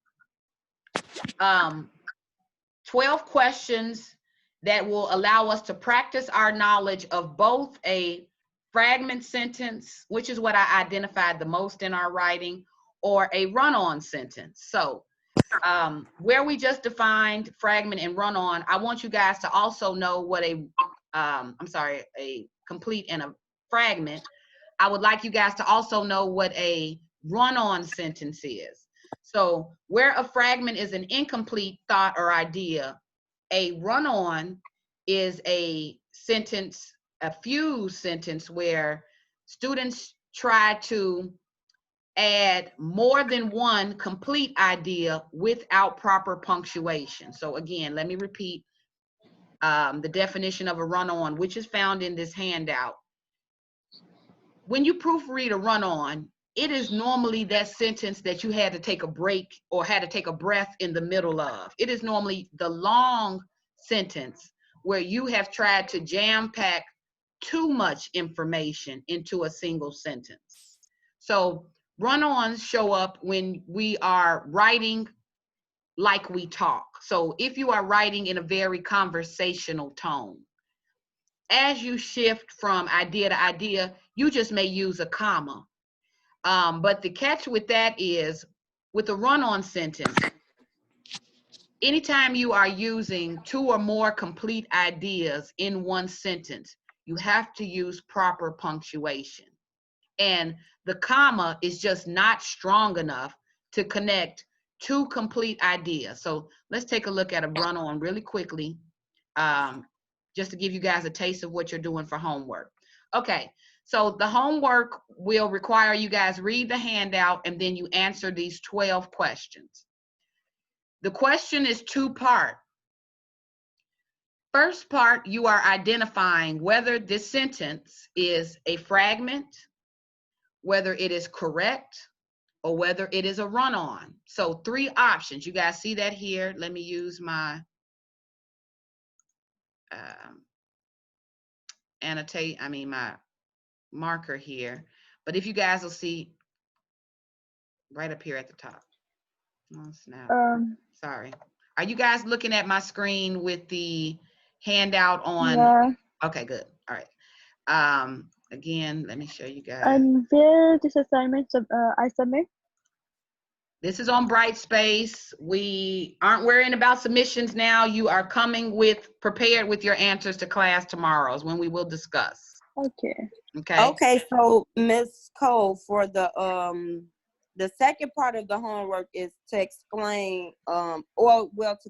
12 questions that will allow us to practice our knowledge of both a fragment sentence, which is what I identified the most in our writing, or a run-on sentence. So where we just defined fragment and run-on, I want you guys to also know what a complete and a fragment. I would like you guys to also know what a run-on sentence is. So where a fragment is an incomplete thought or idea, a run-on is a sentence, a fused sentence, where students try to add more than one complete idea without proper punctuation. So again, let me repeat the definition of a run-on, which is found in this handout. When you proofread a run-on, it is normally that sentence that you had to take a break or had to take a breath in the middle of. It is normally the long sentence where you have tried to jam pack too much information into a single sentence. So run-ons show up when we are writing like we talk. So if you are writing in a very conversational tone, as you shift from idea to idea, you just may use a comma. But the catch with that is, with a run-on sentence, anytime you are using two or more complete ideas in one sentence, you have to use proper punctuation. And the comma is just not strong enough to connect two complete ideas. So let's take a look at a run-on really quickly, just to give you guys a taste of what you're doing for homework. Okay, so the homework will require you guys read the handout and then you answer these 12 questions. The question is two-part. First part, you are identifying whether this sentence is a fragment, whether it is correct, or whether it is a run-on. So 3 options. You guys see that here? Let me use my my marker here. But if you guys will see right up here at the top. Oh, snap. Sorry. Are you guys looking at my screen with the handout on? Yeah. Okay, good. All right. Again, let me show you guys. And where this assignment I submit? This is on Brightspace. We aren't worrying about submissions now. You are coming prepared with your answers to class tomorrow is when we will discuss. Okay. Okay. Okay, so Ms. Cole, for the second part of the homework is to explain to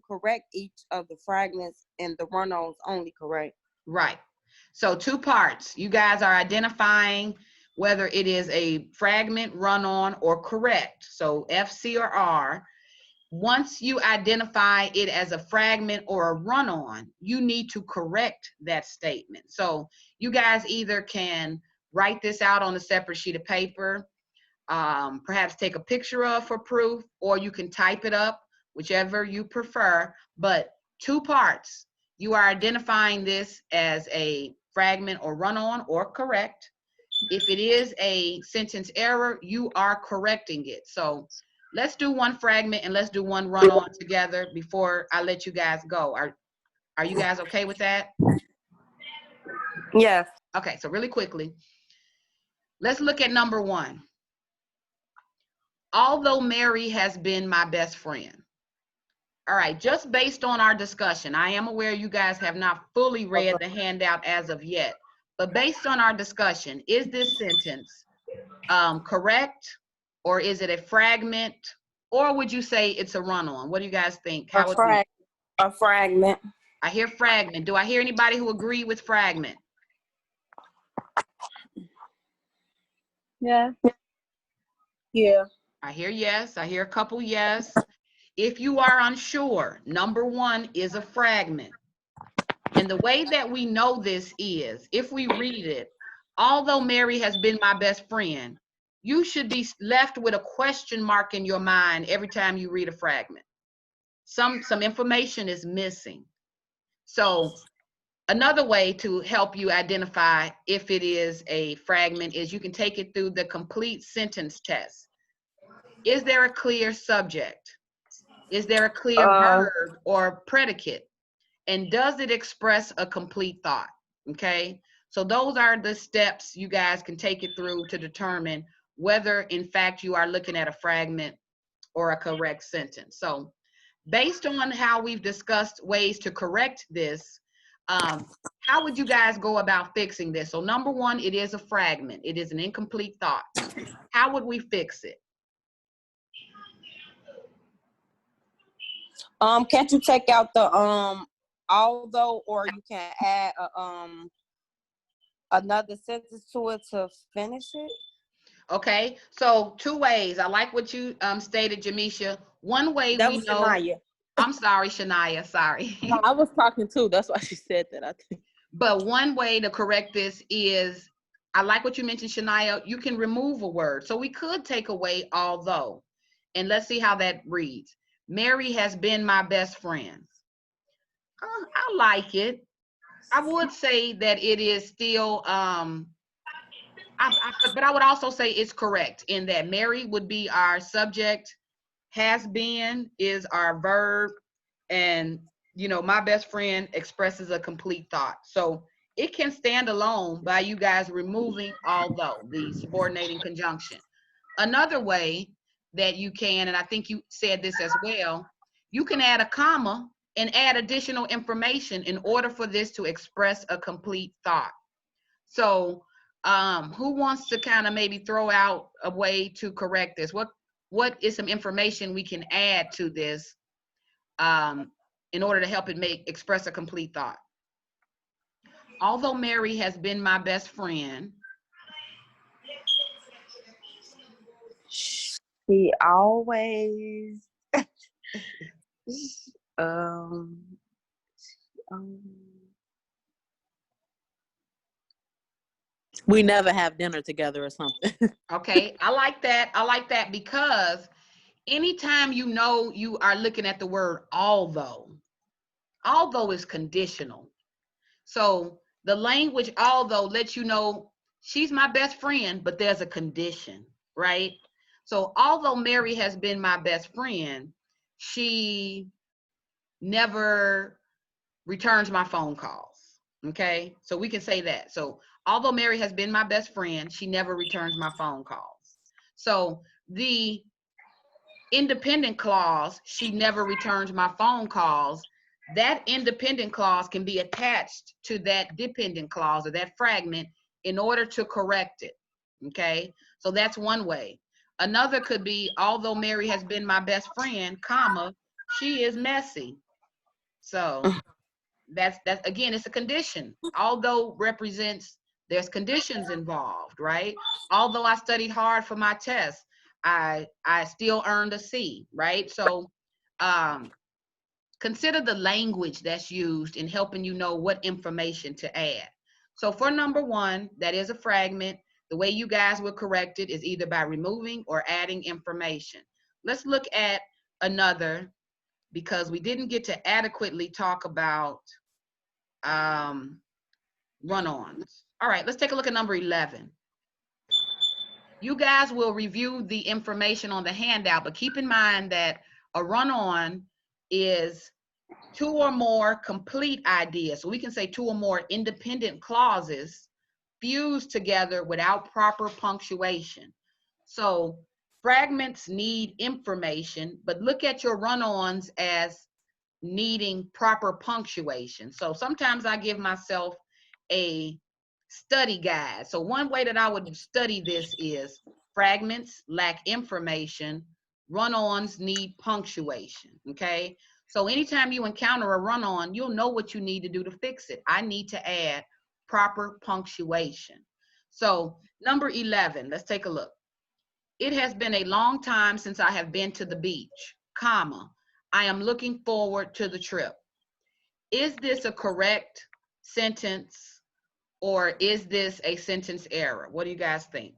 correct each of the fragments and the run-ons only, correct? Right. So 2 parts. You guys are identifying whether it is a fragment, run-on, or correct. So F, C, or R. Once you identify it as a fragment or a run-on, you need to correct that statement. So you guys either can write this out on a separate sheet of paper, perhaps take a picture of for proof, or you can type it up, whichever you prefer. But 2 parts. You are identifying this as a fragment or run-on or correct. If it is a sentence error, you are correcting it. So let's do one fragment and let's do one run-on together before I let you guys go. Are you guys okay with that? Yes. Okay, so really quickly, let's look at number 1. Although Mary has been my best friend. All right, just based on our discussion, I am aware you guys have not fully read the handout as of yet, but based on our discussion, is this sentence correct, or is it a fragment, or would you say it's a run-on? What do you guys think? A fragment. I hear fragment. Do I hear anybody who agree with fragment? Yeah. Yeah. I hear yes. I hear a couple yes. If you are unsure, number 1 is a fragment. And the way that we know this is, if we read it, although Mary has been my best friend, you should be left with a question mark in your mind every time you read a fragment. Some information is missing. So another way to help you identify if it is a fragment is you can take it through the complete sentence test. Is there a clear subject? Is there a clear verb or predicate? And does it express a complete thought? Okay, so those are the steps you guys can take it through to determine whether in fact you are looking at a fragment or a correct sentence. So based on how we've discussed ways to correct this, how would you guys go about fixing this? So number 1, it is a fragment. It is an incomplete thought. How would we fix it? Can't you take out the although, or you can add another sentence to it to finish it? Okay, so 2 ways. I like what you stated, Jamisha. One way That we was know. Shania. I'm sorry, Shania, sorry. No, I was talking too. That's why she said that, I think. But one way to correct this is, I like what you mentioned, Shania, you can remove a word. So we could take away although, and let's see how that reads. Mary has been my best friend. I like it. I would say that it is still, but I would also say it's correct in that Mary would be our subject, has been is our verb, and my best friend expresses a complete thought. So it can stand alone by you guys removing although, the subordinating conjunction. Another way that you can, and I think you said this as well, you can add a comma and add additional information in order for this to express a complete thought. So who wants to kind of maybe throw out a way to correct this? What is some information we can add to this in order to help it express a complete thought? Although Mary has been my best friend, She always um, um We never have dinner together or something. okay, I like that. I like that because anytime you are looking at the word although is conditional. So the language although lets you know she's my best friend, but there's a condition, right? So although Mary has been my best friend, she never returns my phone calls. Okay, so we can say that. So although Mary has been my best friend, she never returns my phone calls. So the independent clause, she never returns my phone calls, that independent clause can be attached to that dependent clause or that fragment in order to correct it. Okay, so that's one way. Another could be, although Mary has been my best friend, comma, she is messy. So that's again, it's a condition. Although represents there's conditions involved, right? Although I studied hard for my test, I still earned a C, right? So consider the language that's used in helping you know what information to add. So for number one, that is a fragment. The way you guys will correct it is either by removing or adding information. Let's look at another, because we didn't get to adequately talk about run-ons. All right, let's take a look at number 11. You guys will review the information on the handout, but keep in mind that a run-on is two or more complete ideas. So we can say two or more independent clauses fused together without proper punctuation. So fragments need information, but look at your run-ons as needing proper punctuation. So sometimes I give myself a study guide. So one way that I would study this is fragments lack information, run-ons need punctuation, okay? So anytime you encounter a run-on, you'll know what you need to do to fix it. I need to add proper punctuation. So number 11, let's take a look. It has been a long time since I have been to the beach, comma, I am looking forward to the trip. Is this a correct sentence or is this a sentence error? What do you guys think?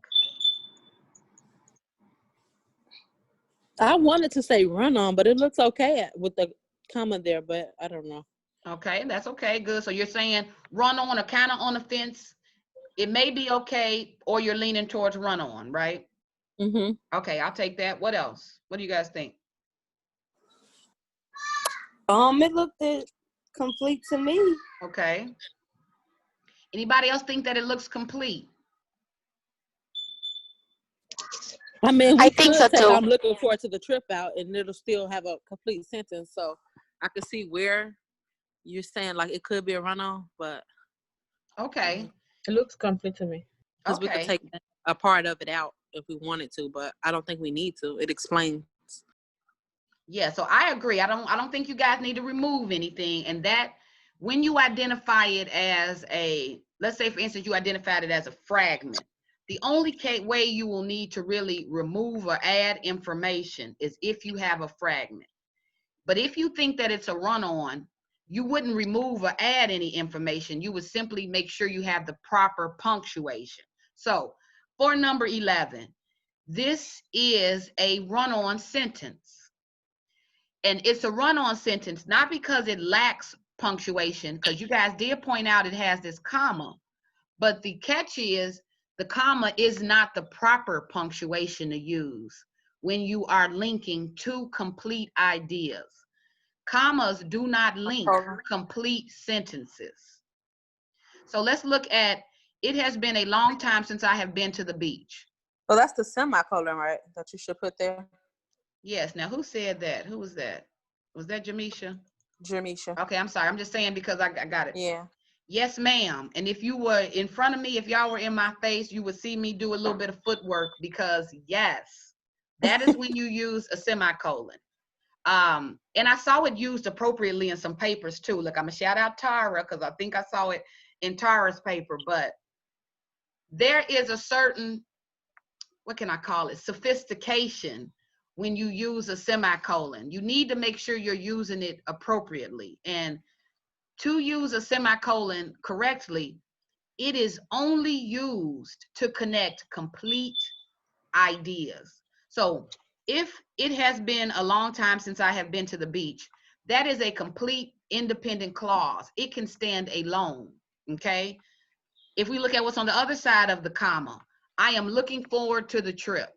I wanted to say run on, but it looks okay with the comma there, but I don't know. Okay, that's okay, good. So you're saying run on or kind of on the fence. It may be okay, or you're leaning towards run on, right? Mm-hmm. Okay, I'll take that. What else? What do you guys think? It looked complete to me. Okay. Anybody else think that it looks complete? I mean, we I think so could say too. I'm looking forward to the trip out, and it'll still have a complete sentence. So I could see where you're saying like it could be a run-on, but Okay. it looks complete to me. Because we could Okay. take a part of it out if we wanted to, but I don't think we need to. It explains. Yeah, so I agree. I don't think you guys need to remove anything. And that when you identify it as let's say for instance, you identified it as a fragment. The only way you will need to really remove or add information is if you have a fragment. But if you think that it's a run-on, you wouldn't remove or add any information. You would simply make sure you have the proper punctuation. So for number 11, this is a run-on sentence. And it's a run-on sentence, not because it lacks punctuation, because you guys did point out it has this comma, but the catch is the comma is not the proper punctuation to use when you are linking two complete ideas. Commas do not link complete sentences. So let's look at, it has been a long time since I have been to the beach. Well, that's the semicolon, right? That you should put there. Yes, now who said that? Who was that? Was that Jamisha? Jamisha. Okay, I'm sorry. I'm just saying because I got it. Yeah. Yes, ma'am. And if you were in front of me, if y'all were in my face, you would see me do a little bit of footwork because yes, that is when you use a semicolon. And I saw it used appropriately in some papers too. Look, I'm gonna shout out Tara because I think I saw it in Tara's paper, but there is a certain, what can I call it, sophistication when you use a semicolon. You need to make sure you're using it appropriately. And to use a semicolon correctly, it is only used to connect complete ideas. So if it has been a long time since I have been to the beach, that is a complete independent clause. It can stand alone, okay? If we look at what's on the other side of the comma, I am looking forward to the trip.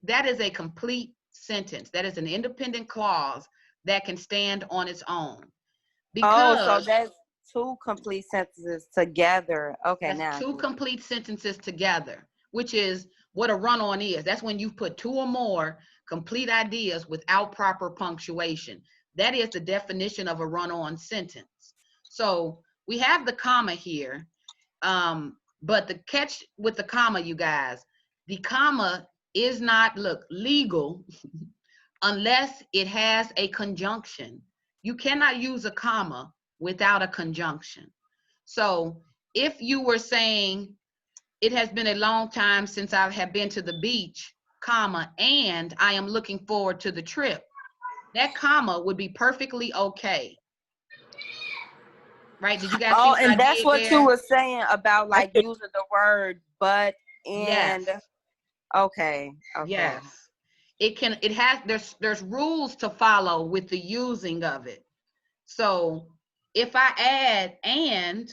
That is a complete sentence. That is an independent clause that can stand on its own. Because so that's two complete sentences together. Okay, that's now. two complete sentences together, which is what a run-on is. That's when you put two or more complete ideas without proper punctuation. That is the definition of a run-on sentence. So we have the comma here, but the catch with the comma, you guys, the comma is not, look, legal unless it has a conjunction. You cannot use a comma without a conjunction. So if you were saying, it has been a long time since I have been to the beach, comma, and I am looking forward to the trip, that comma would be perfectly okay. Right? Did you guys see what and I that's did what there? you were saying about like using the word but and. Yes. Okay. Yes. It has, there's rules to follow with the using of it. So if I add and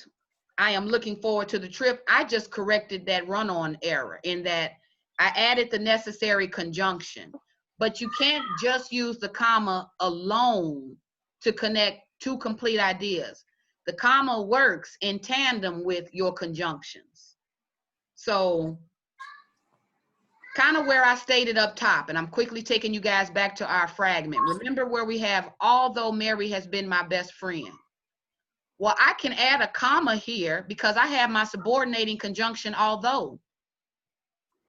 I am looking forward to the trip, I just corrected that run-on error in that I added the necessary conjunction. But you can't just use the comma alone to connect two complete ideas. The comma works in tandem with your conjunctions. So kind of where I stated up top, and I'm quickly taking you guys back to our fragment. Remember where we have, although Mary has been my best friend. Well, I can add a comma here because I have my subordinating conjunction, although.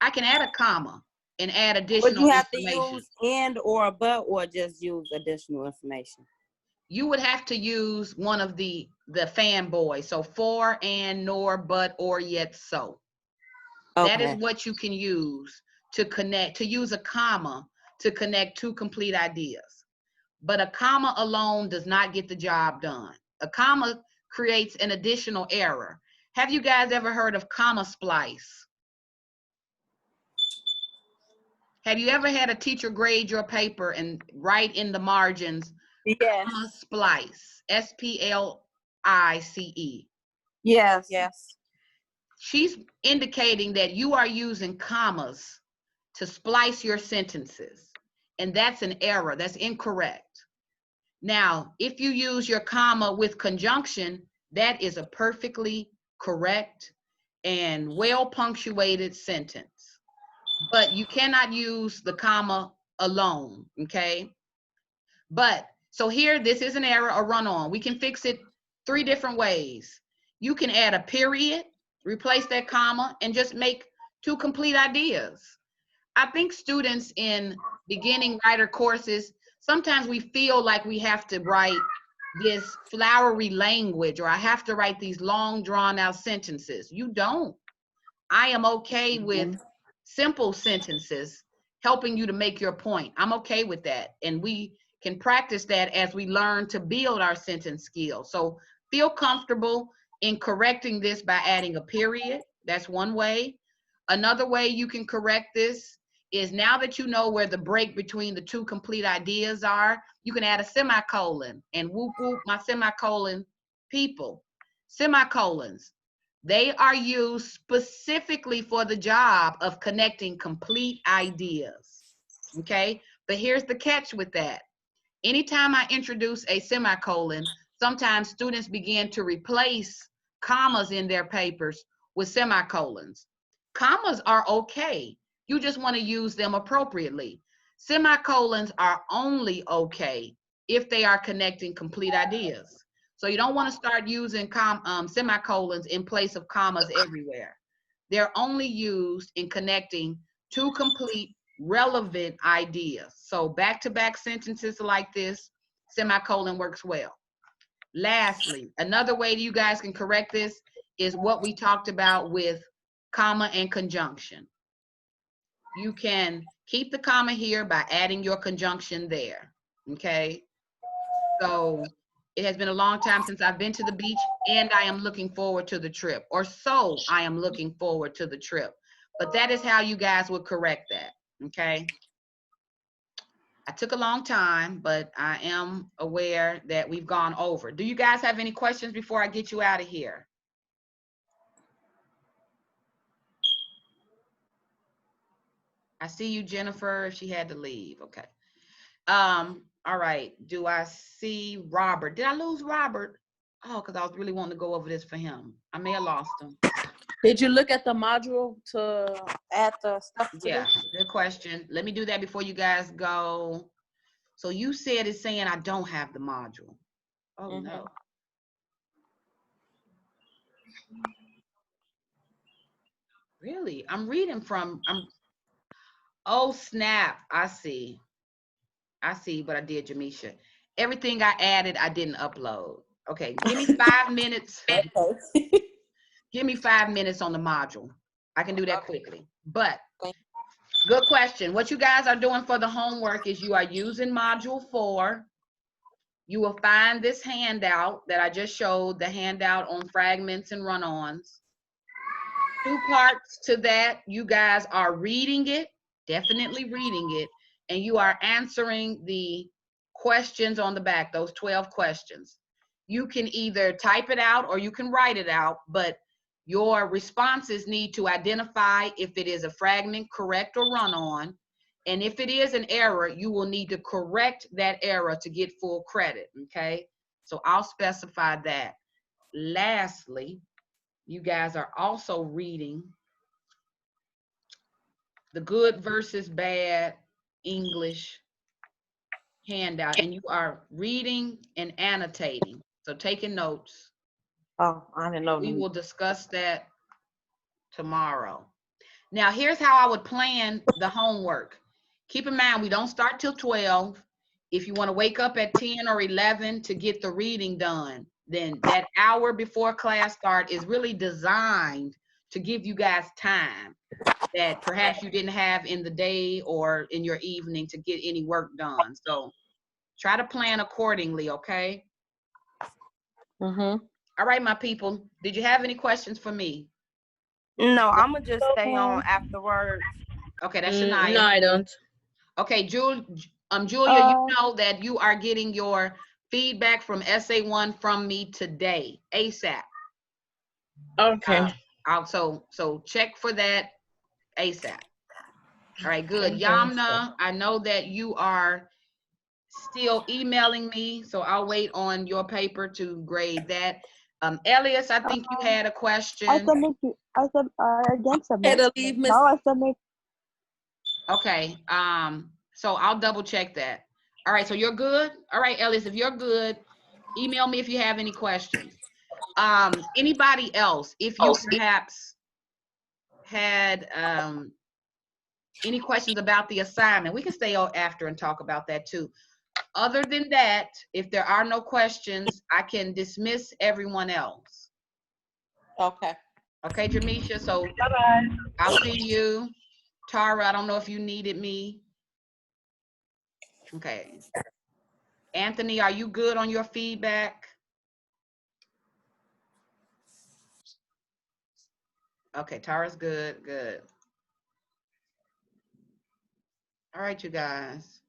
I can add a comma and add additional Would you have information. to use and or but or just use additional information? You would have to use one of the fanboys. So for, and, nor, but, or, yet, so. Okay. That is what you can use to connect, to use a comma to connect two complete ideas. But a comma alone does not get the job done. A comma creates an additional error. Have you guys ever heard of comma splice? Have you ever had a teacher grade your paper and write in the margins, yes, comma splice, SPLICE? Yes. Yes. She's indicating that you are using commas to splice your sentences, and that's an error. That's incorrect. Now, if you use your comma with conjunction, that is a perfectly correct and well punctuated sentence. But you cannot use the comma alone, okay? But, so here, this is an error, a run-on. We can fix it three different ways. You can add a period, replace that comma, and just make two complete ideas. I think students in beginning writer courses, sometimes we feel like we have to write this flowery language, or I have to write these long drawn out sentences. You don't. I am okay with simple sentences helping you to make your point. I'm okay with that. And we can practice that as we learn to build our sentence skills. So feel comfortable in correcting this by adding a period. That's one way. Another way you can correct this is, now that you know where the break between the two complete ideas are, you can add a semicolon, and whoop, whoop, my semicolon people, semicolons, they are used specifically for the job of connecting complete ideas, okay? But here's the catch with that. Anytime I introduce a semicolon, sometimes students begin to replace commas in their papers with semicolons. Commas are okay. You just want to use them appropriately. Semicolons are only okay if they are connecting complete ideas. So you don't want to start using semicolons in place of commas everywhere. They're only used in connecting two complete relevant ideas. So back-to-back sentences like this, semicolon works well. Lastly, another way you guys can correct this is what we talked about with comma and conjunction. You can keep the comma here by adding your conjunction there, okay? So it has been a long time since I've been to the beach and I am looking forward to the trip, or so I am looking forward to the trip. But that is how you guys would correct that, okay? I took a long time, but I am aware that we've gone over. Do you guys have any questions before I get you out of here? I see you, Jennifer, if she had to leave, okay. All right, do I see Robert? Did I lose Robert? Oh, because I was really wanting to go over this for him. I may have lost him. Did you look at the module to add the stuff to Yeah, this? good question. Let me do that before you guys go. So you said it's saying I don't have the module. Oh, no. Really? I'm reading from, oh, snap. I see, but I did, Jamisha. Everything I added, I didn't upload. Okay, give me 5 minutes. Give me 5 minutes on the module. I can do that quickly. But good question. What you guys are doing for the homework is you are using module 4. You will find this handout that I just showed, the handout on fragments and run-ons. 2 parts to that. You guys are reading it, definitely reading it, and you are answering the questions on the back, those 12 questions. You can either type it out or you can write it out, but your responses need to identify if it is a fragment, correct, or run-on. And if it is an error, you will need to correct that error to get full credit, okay? So I'll specify that. Lastly, you guys are also reading the good versus bad English handout, and you are reading and annotating. So taking notes. Oh, I didn't know. We will discuss that tomorrow. Now, here's how I would plan the homework. Keep in mind, we don't start till 12. If you want to wake up at 10 or 11 to get the reading done, then that hour before class start is really designed to give you guys time that perhaps you didn't have in the day or in your evening to get any work done. So try to plan accordingly, okay? All right, my people. Did you have any questions for me? No, I'm gonna just stay on afterwards. Okay, that's Shania. No, I don't. Okay, Julia, you know that you are getting your feedback from SA1 from me today, ASAP. Okay. So check for that ASAP. All right, good. Okay. Yamna, I know that you are still emailing me, so I'll wait on your paper to grade that. Elias, I think you had a question. I again submit. Had to leave, Miss. Now I submit. Okay, so I'll double check that. All right, so you're good? All right, Elias, if you're good, email me if you have any questions. Anybody else, if you perhaps had any questions about the assignment, we can stay on after and talk about that too. Other than that, if there are no questions, I can dismiss everyone else. Okay. Okay, Jamisha, so Bye-bye. I'll see you. Tara, I don't know if you needed me. Okay. Anthony, are you good on your feedback? Okay, Tara's good, good. All right, you guys.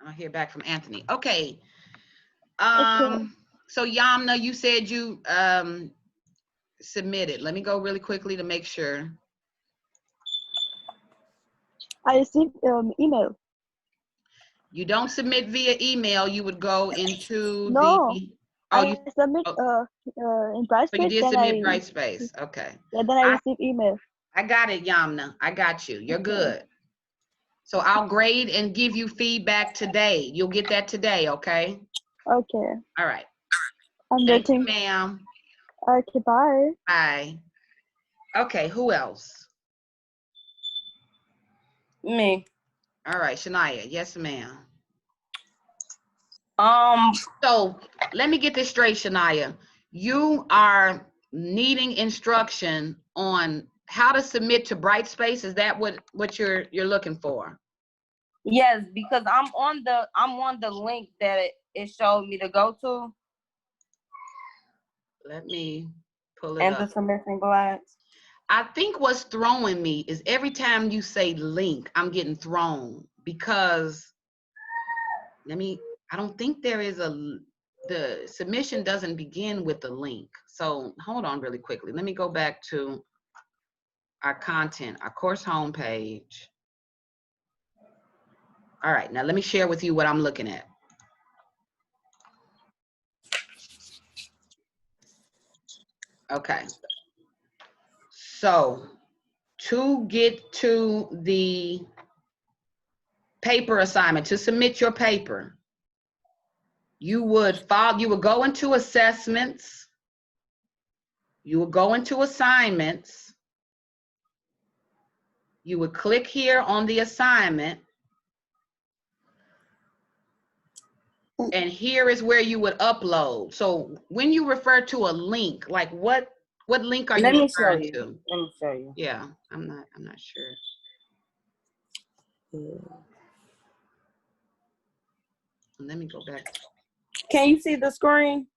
I'll hear back from Anthony. Okay. So Yamna, you said you submitted. Let me go really quickly to make sure. I received email. You don't submit via email. You would go into No, the. Oh, I submit in so you Brightspace. did Then submit Brightspace. Okay. then I I receive email. got it, Yamna. I got you. You're Okay. good. So I'll grade and give you feedback today. You'll get that today, okay? Okay. All right. I'm Thank you, waiting. ma'am. Okay, bye. Bye. Okay, who else? Me. All right, Shania. Yes, ma'am. So let me get this straight, Shania. You are needing instruction on how to submit to Brightspace. Is that what you're looking for? Yes, because I'm on the link that it showed me to go to. Let me pull it And up. the submission guides. I think what's throwing me is every time you say link, I'm getting thrown because I don't think there is the submission doesn't begin with the link. So hold on really quickly. Let me go back to our content, our course homepage. All right, now let me share with you what I'm looking at. Okay. So to get to the paper assignment, to submit your paper, you would go into assessments, you would go into assignments, you would click here on the assignment, and here is where you would upload. So when you refer to a link, like what link are you referring to? Let me show you. Yeah, I'm not sure. Let me go back. Can you see the screen?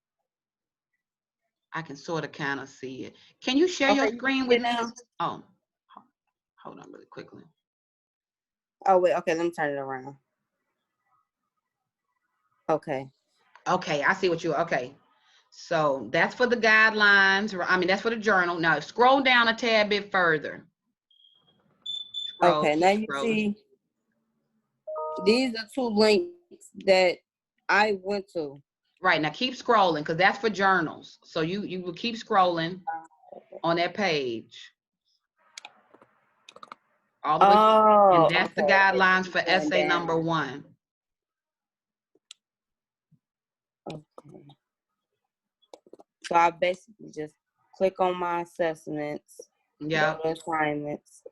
I can sort of kind of see it. Can you share your screen with me? Oh, hold on really quickly. Oh, wait. Okay, let me turn it around. Okay. Okay, I see what okay. So that's for the guidelines. I mean, that's for the journal. Now scroll down a tad bit further. Okay, now you see these are two links that I went to. Right, now keep scrolling because that's for journals. So you will keep scrolling on that page. All the way, and that's the guidelines for essay number 1. Okay. So I basically just click on my assessments. Yeah. Assignments.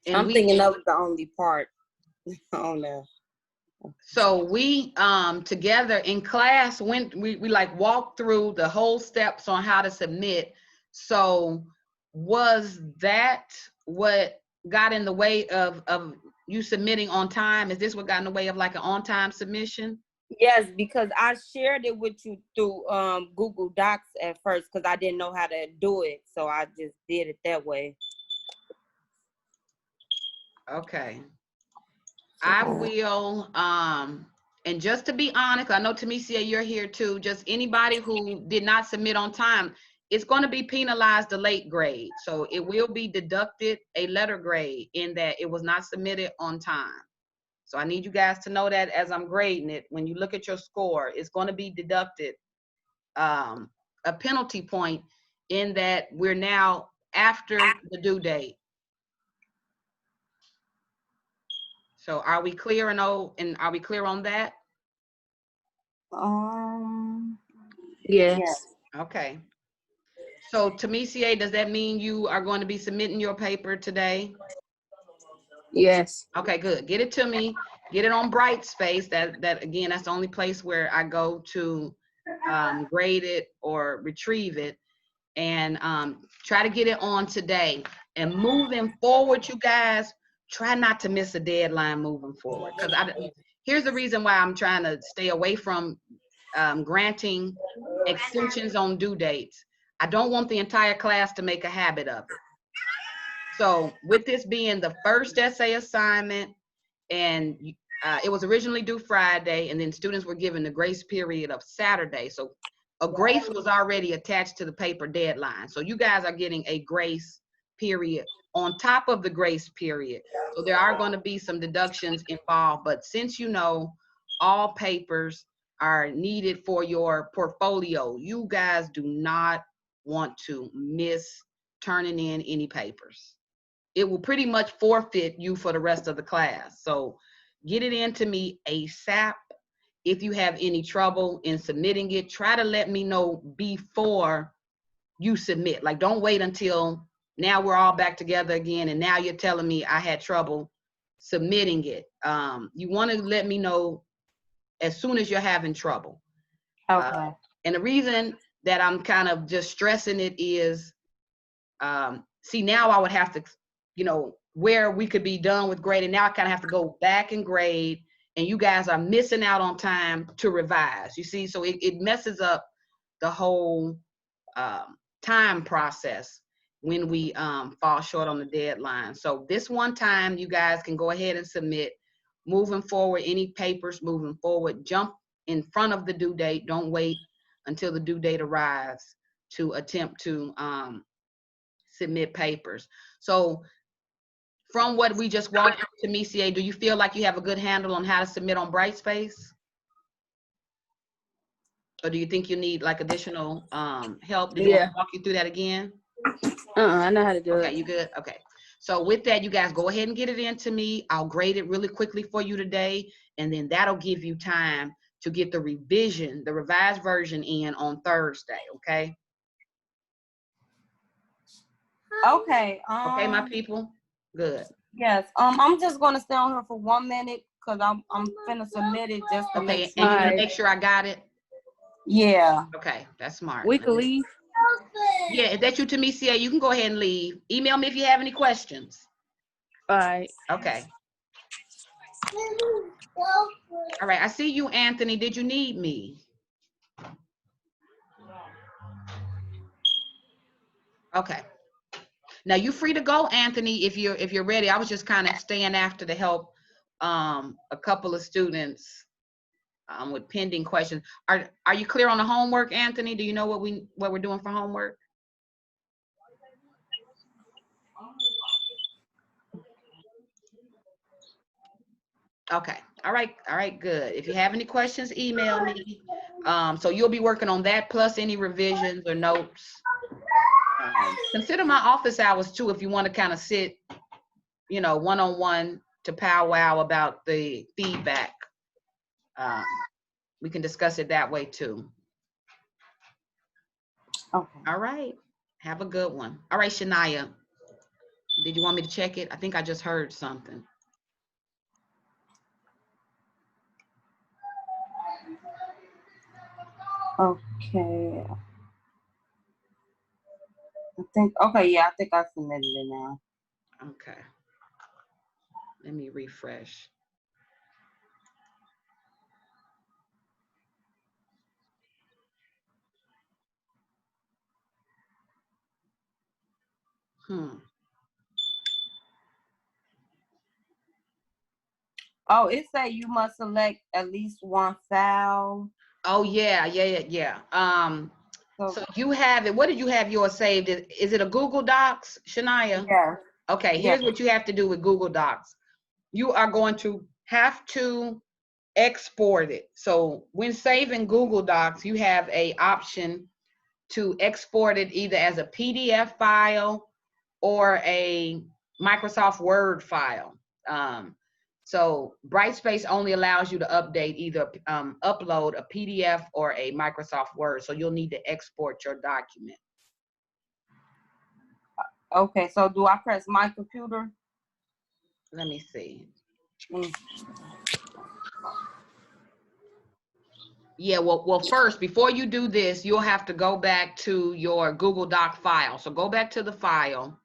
And I'm thinking that was the only part. Oh no. So we together in class we like walked through the whole steps on how to submit. So was that what got in the way of you submitting on time? Is this what got in the way of like an on-time submission? Yes, because I shared it with you through Google Docs at first because I didn't know how to do it. So I just did it that way. Okay. I will, and just to be honest, I know Tamesia, you're here too, just anybody who did not submit on time, it's going to be penalized a late grade. So it will be deducted a letter grade in that it was not submitted on time. So I need you guys to know that as I'm grading it, when you look at your score, it's going to be deducted a penalty point in that we're now after the due date. So are we clear and are we clear on that? Yes. Okay. So Tamesia, does that mean you are going to be submitting your paper today? Yes. Okay, good. Get it to me. Get it on Brightspace. That again, that's the only place where I go to grade it or retrieve it, and try to get it on today. And moving forward, you guys, try not to miss a deadline moving forward. Because here's the reason why I'm trying to stay away from granting extensions on due dates. I don't want the entire class to make a habit of it. So with this being the first essay assignment, and it was originally due Friday, and then students were given the grace period of Saturday. So a grace was already attached to the paper deadline. So you guys are getting a grace period on top of the grace period. So there are going to be some deductions involved, but since you know all papers are needed for your portfolio, you guys do not want to miss turning in any papers. It will pretty much forfeit you for the rest of the class. So get it in to me ASAP. If you have any trouble in submitting it, try to let me know before you submit. Like, don't wait until now we're all back together again and now you're telling me I had trouble submitting it. You want to let me know as soon as you're having trouble. Okay. And the reason that I'm kind of just stressing it is, see, now I would have to, you know, where we could be done with grading. Now I kind of have to go back and grade, and you guys are missing out on time to revise. You see, so it messes up the whole time process when we fall short on the deadline. So this one time, you guys can go ahead and submit. Moving forward, any papers moving forward, jump in front of the due date. Don't wait until the due date arrives to attempt to submit papers. So from what we just walked through, Tamicia, do you feel like you have a good handle on how to submit on Brightspace? Or do you think you need like additional help? Did you want to walk you through that again? I know how to do Okay, it. you good? Okay. So with that, you guys go ahead and get it into me. I'll grade it really quickly for you today, and then that'll give you time to get the revision, the revised version in on Thursday, okay? Okay. Okay, my people? Good. Yes. I'm just gonna stay on here for 1 minute because I'm finna submit it just to make Okay, sure. and you gonna make sure I got it? Yeah. Okay, that's smart. We could leave. Yeah, if that's you, Tamicia, you can go ahead and leave. Email me if you have any questions. All right. Okay. All right, I see you, Anthony. Did you need me? Okay. Now you're free to go, Anthony, if you're ready. I was just kind of staying after to help a couple of students with pending questions. Are you clear on the homework, Anthony? Do you know what we're doing for homework? Okay. All right, good. If you have any questions, email me. So you'll be working on that plus any revisions or notes. Consider my office hours too if you want to kind of sit, you know, one-on-one to powwow about the feedback. We can discuss it that way too. Okay. All right. Have a good one. All right, Shania. Did you want me to check it? I think I just heard something. Okay. I think I submitted it now. Okay. Let me refresh. Oh, it say you must select at least one file. Oh yeah. So you have it. What did you have yours saved? Is it a Google Docs, Shania? Yeah. Okay, here's what you have to do with Google Docs. You are going to have to export it. So when saving Google Docs, you have a option to export it either as a PDF file or a Microsoft Word file. So Brightspace only allows you to update either upload a PDF or a Microsoft Word. So you'll need to export your document. Okay, so do I press my computer? Let me see. Yeah, well, first, before you do this, you'll have to go back to your Google Doc file. So go back to the file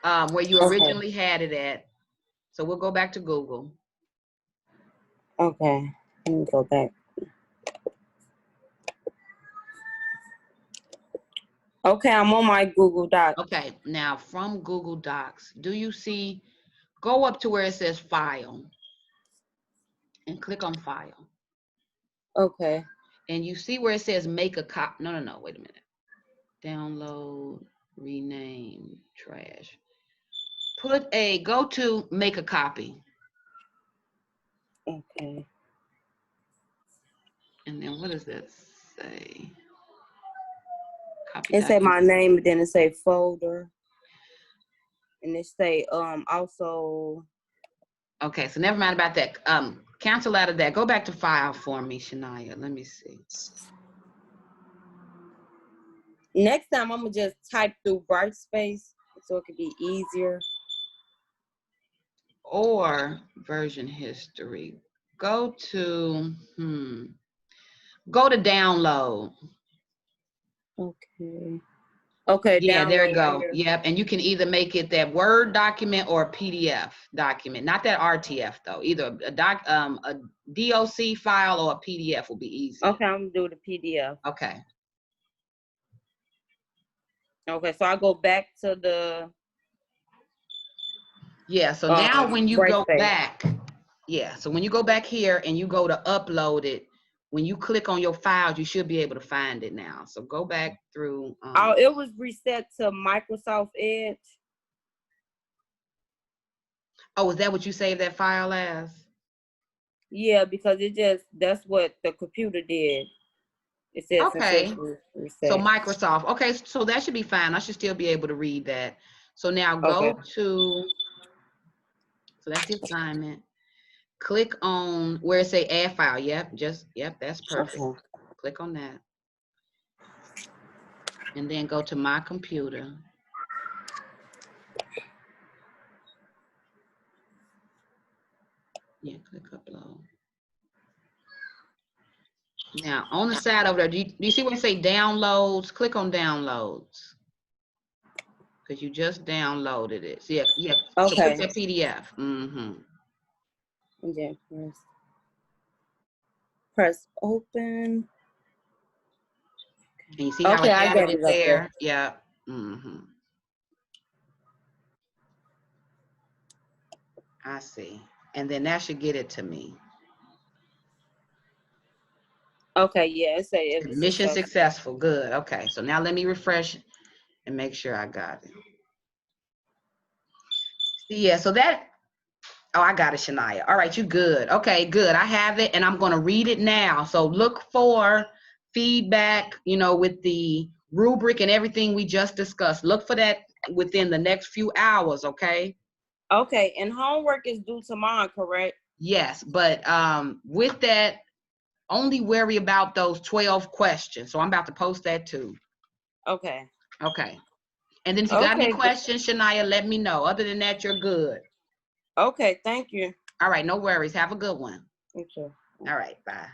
where you originally had it at. So we'll go back to Google. Okay, let me go back. Okay, I'm on my Google Docs. Okay, now from Google Docs, do you see, go up to where it says File. and click on file. Okay. And you see where it says make a copy. No, wait a minute. Download, rename, trash. Go to make a copy. Okay. And then what does that say? Copy It say my document. name, and then it say folder. And it say also. Okay, so never mind about that. Cancel out of that. Go back to file for me, Shania. Let me see. Next time I'm gonna just type through Brightspace so it could be easier. Or version history. Go to download. Okay. Okay, Yeah, there download you right go. here. Yep, and you can either make it that Word document or a PDF document. Not that RTF though. Either a DOC file or a PDF will be easy. Okay, I'm gonna do the PDF. Okay. Okay, so I go back to the. Yeah. So now when you go Brightspace. back, so when you go back here and you go to upload it, when you click on your files, you should be able to find it now. So go back through. It was reset to Microsoft Edge. Oh, is that what you saved that file as? Yeah, because that's what the computer did. It said Okay. successfully reset. So Microsoft. Okay, so that should be fine. I should still be able to read that. So now go to, so that's the assignment. Click on where it say add file. Yep, that's perfect. Okay. Click on that. And then go to my computer. Yeah, click upload. Now on the side over there, do you see where it say downloads? Click on downloads. Because you just downloaded it. So yeah. So click that PDF. Mm-hmm. And then press open. And you see how it I added got it it up there? Yeah. Mm-hmm. I see. And then that should get it to me. Okay, yeah, it say it was Mission successful. Good. Okay. So now let me refresh and make sure I got it. Yeah, so that, oh, I got it, Shania. All right, you good. Okay, good. I have it and I'm going to read it now. So look for feedback, with the rubric and everything we just discussed. Look for that within the next few hours, okay? Okay, and homework is due tomorrow, correct? Yes, but with that, only worry about those 12 questions. So I'm about to post that too. Okay. Okay. And then if you got any questions, Shania, let me know. Other than that, you're good. Okay, thank you. All right, no worries. Have a good one. You too. All right, bye.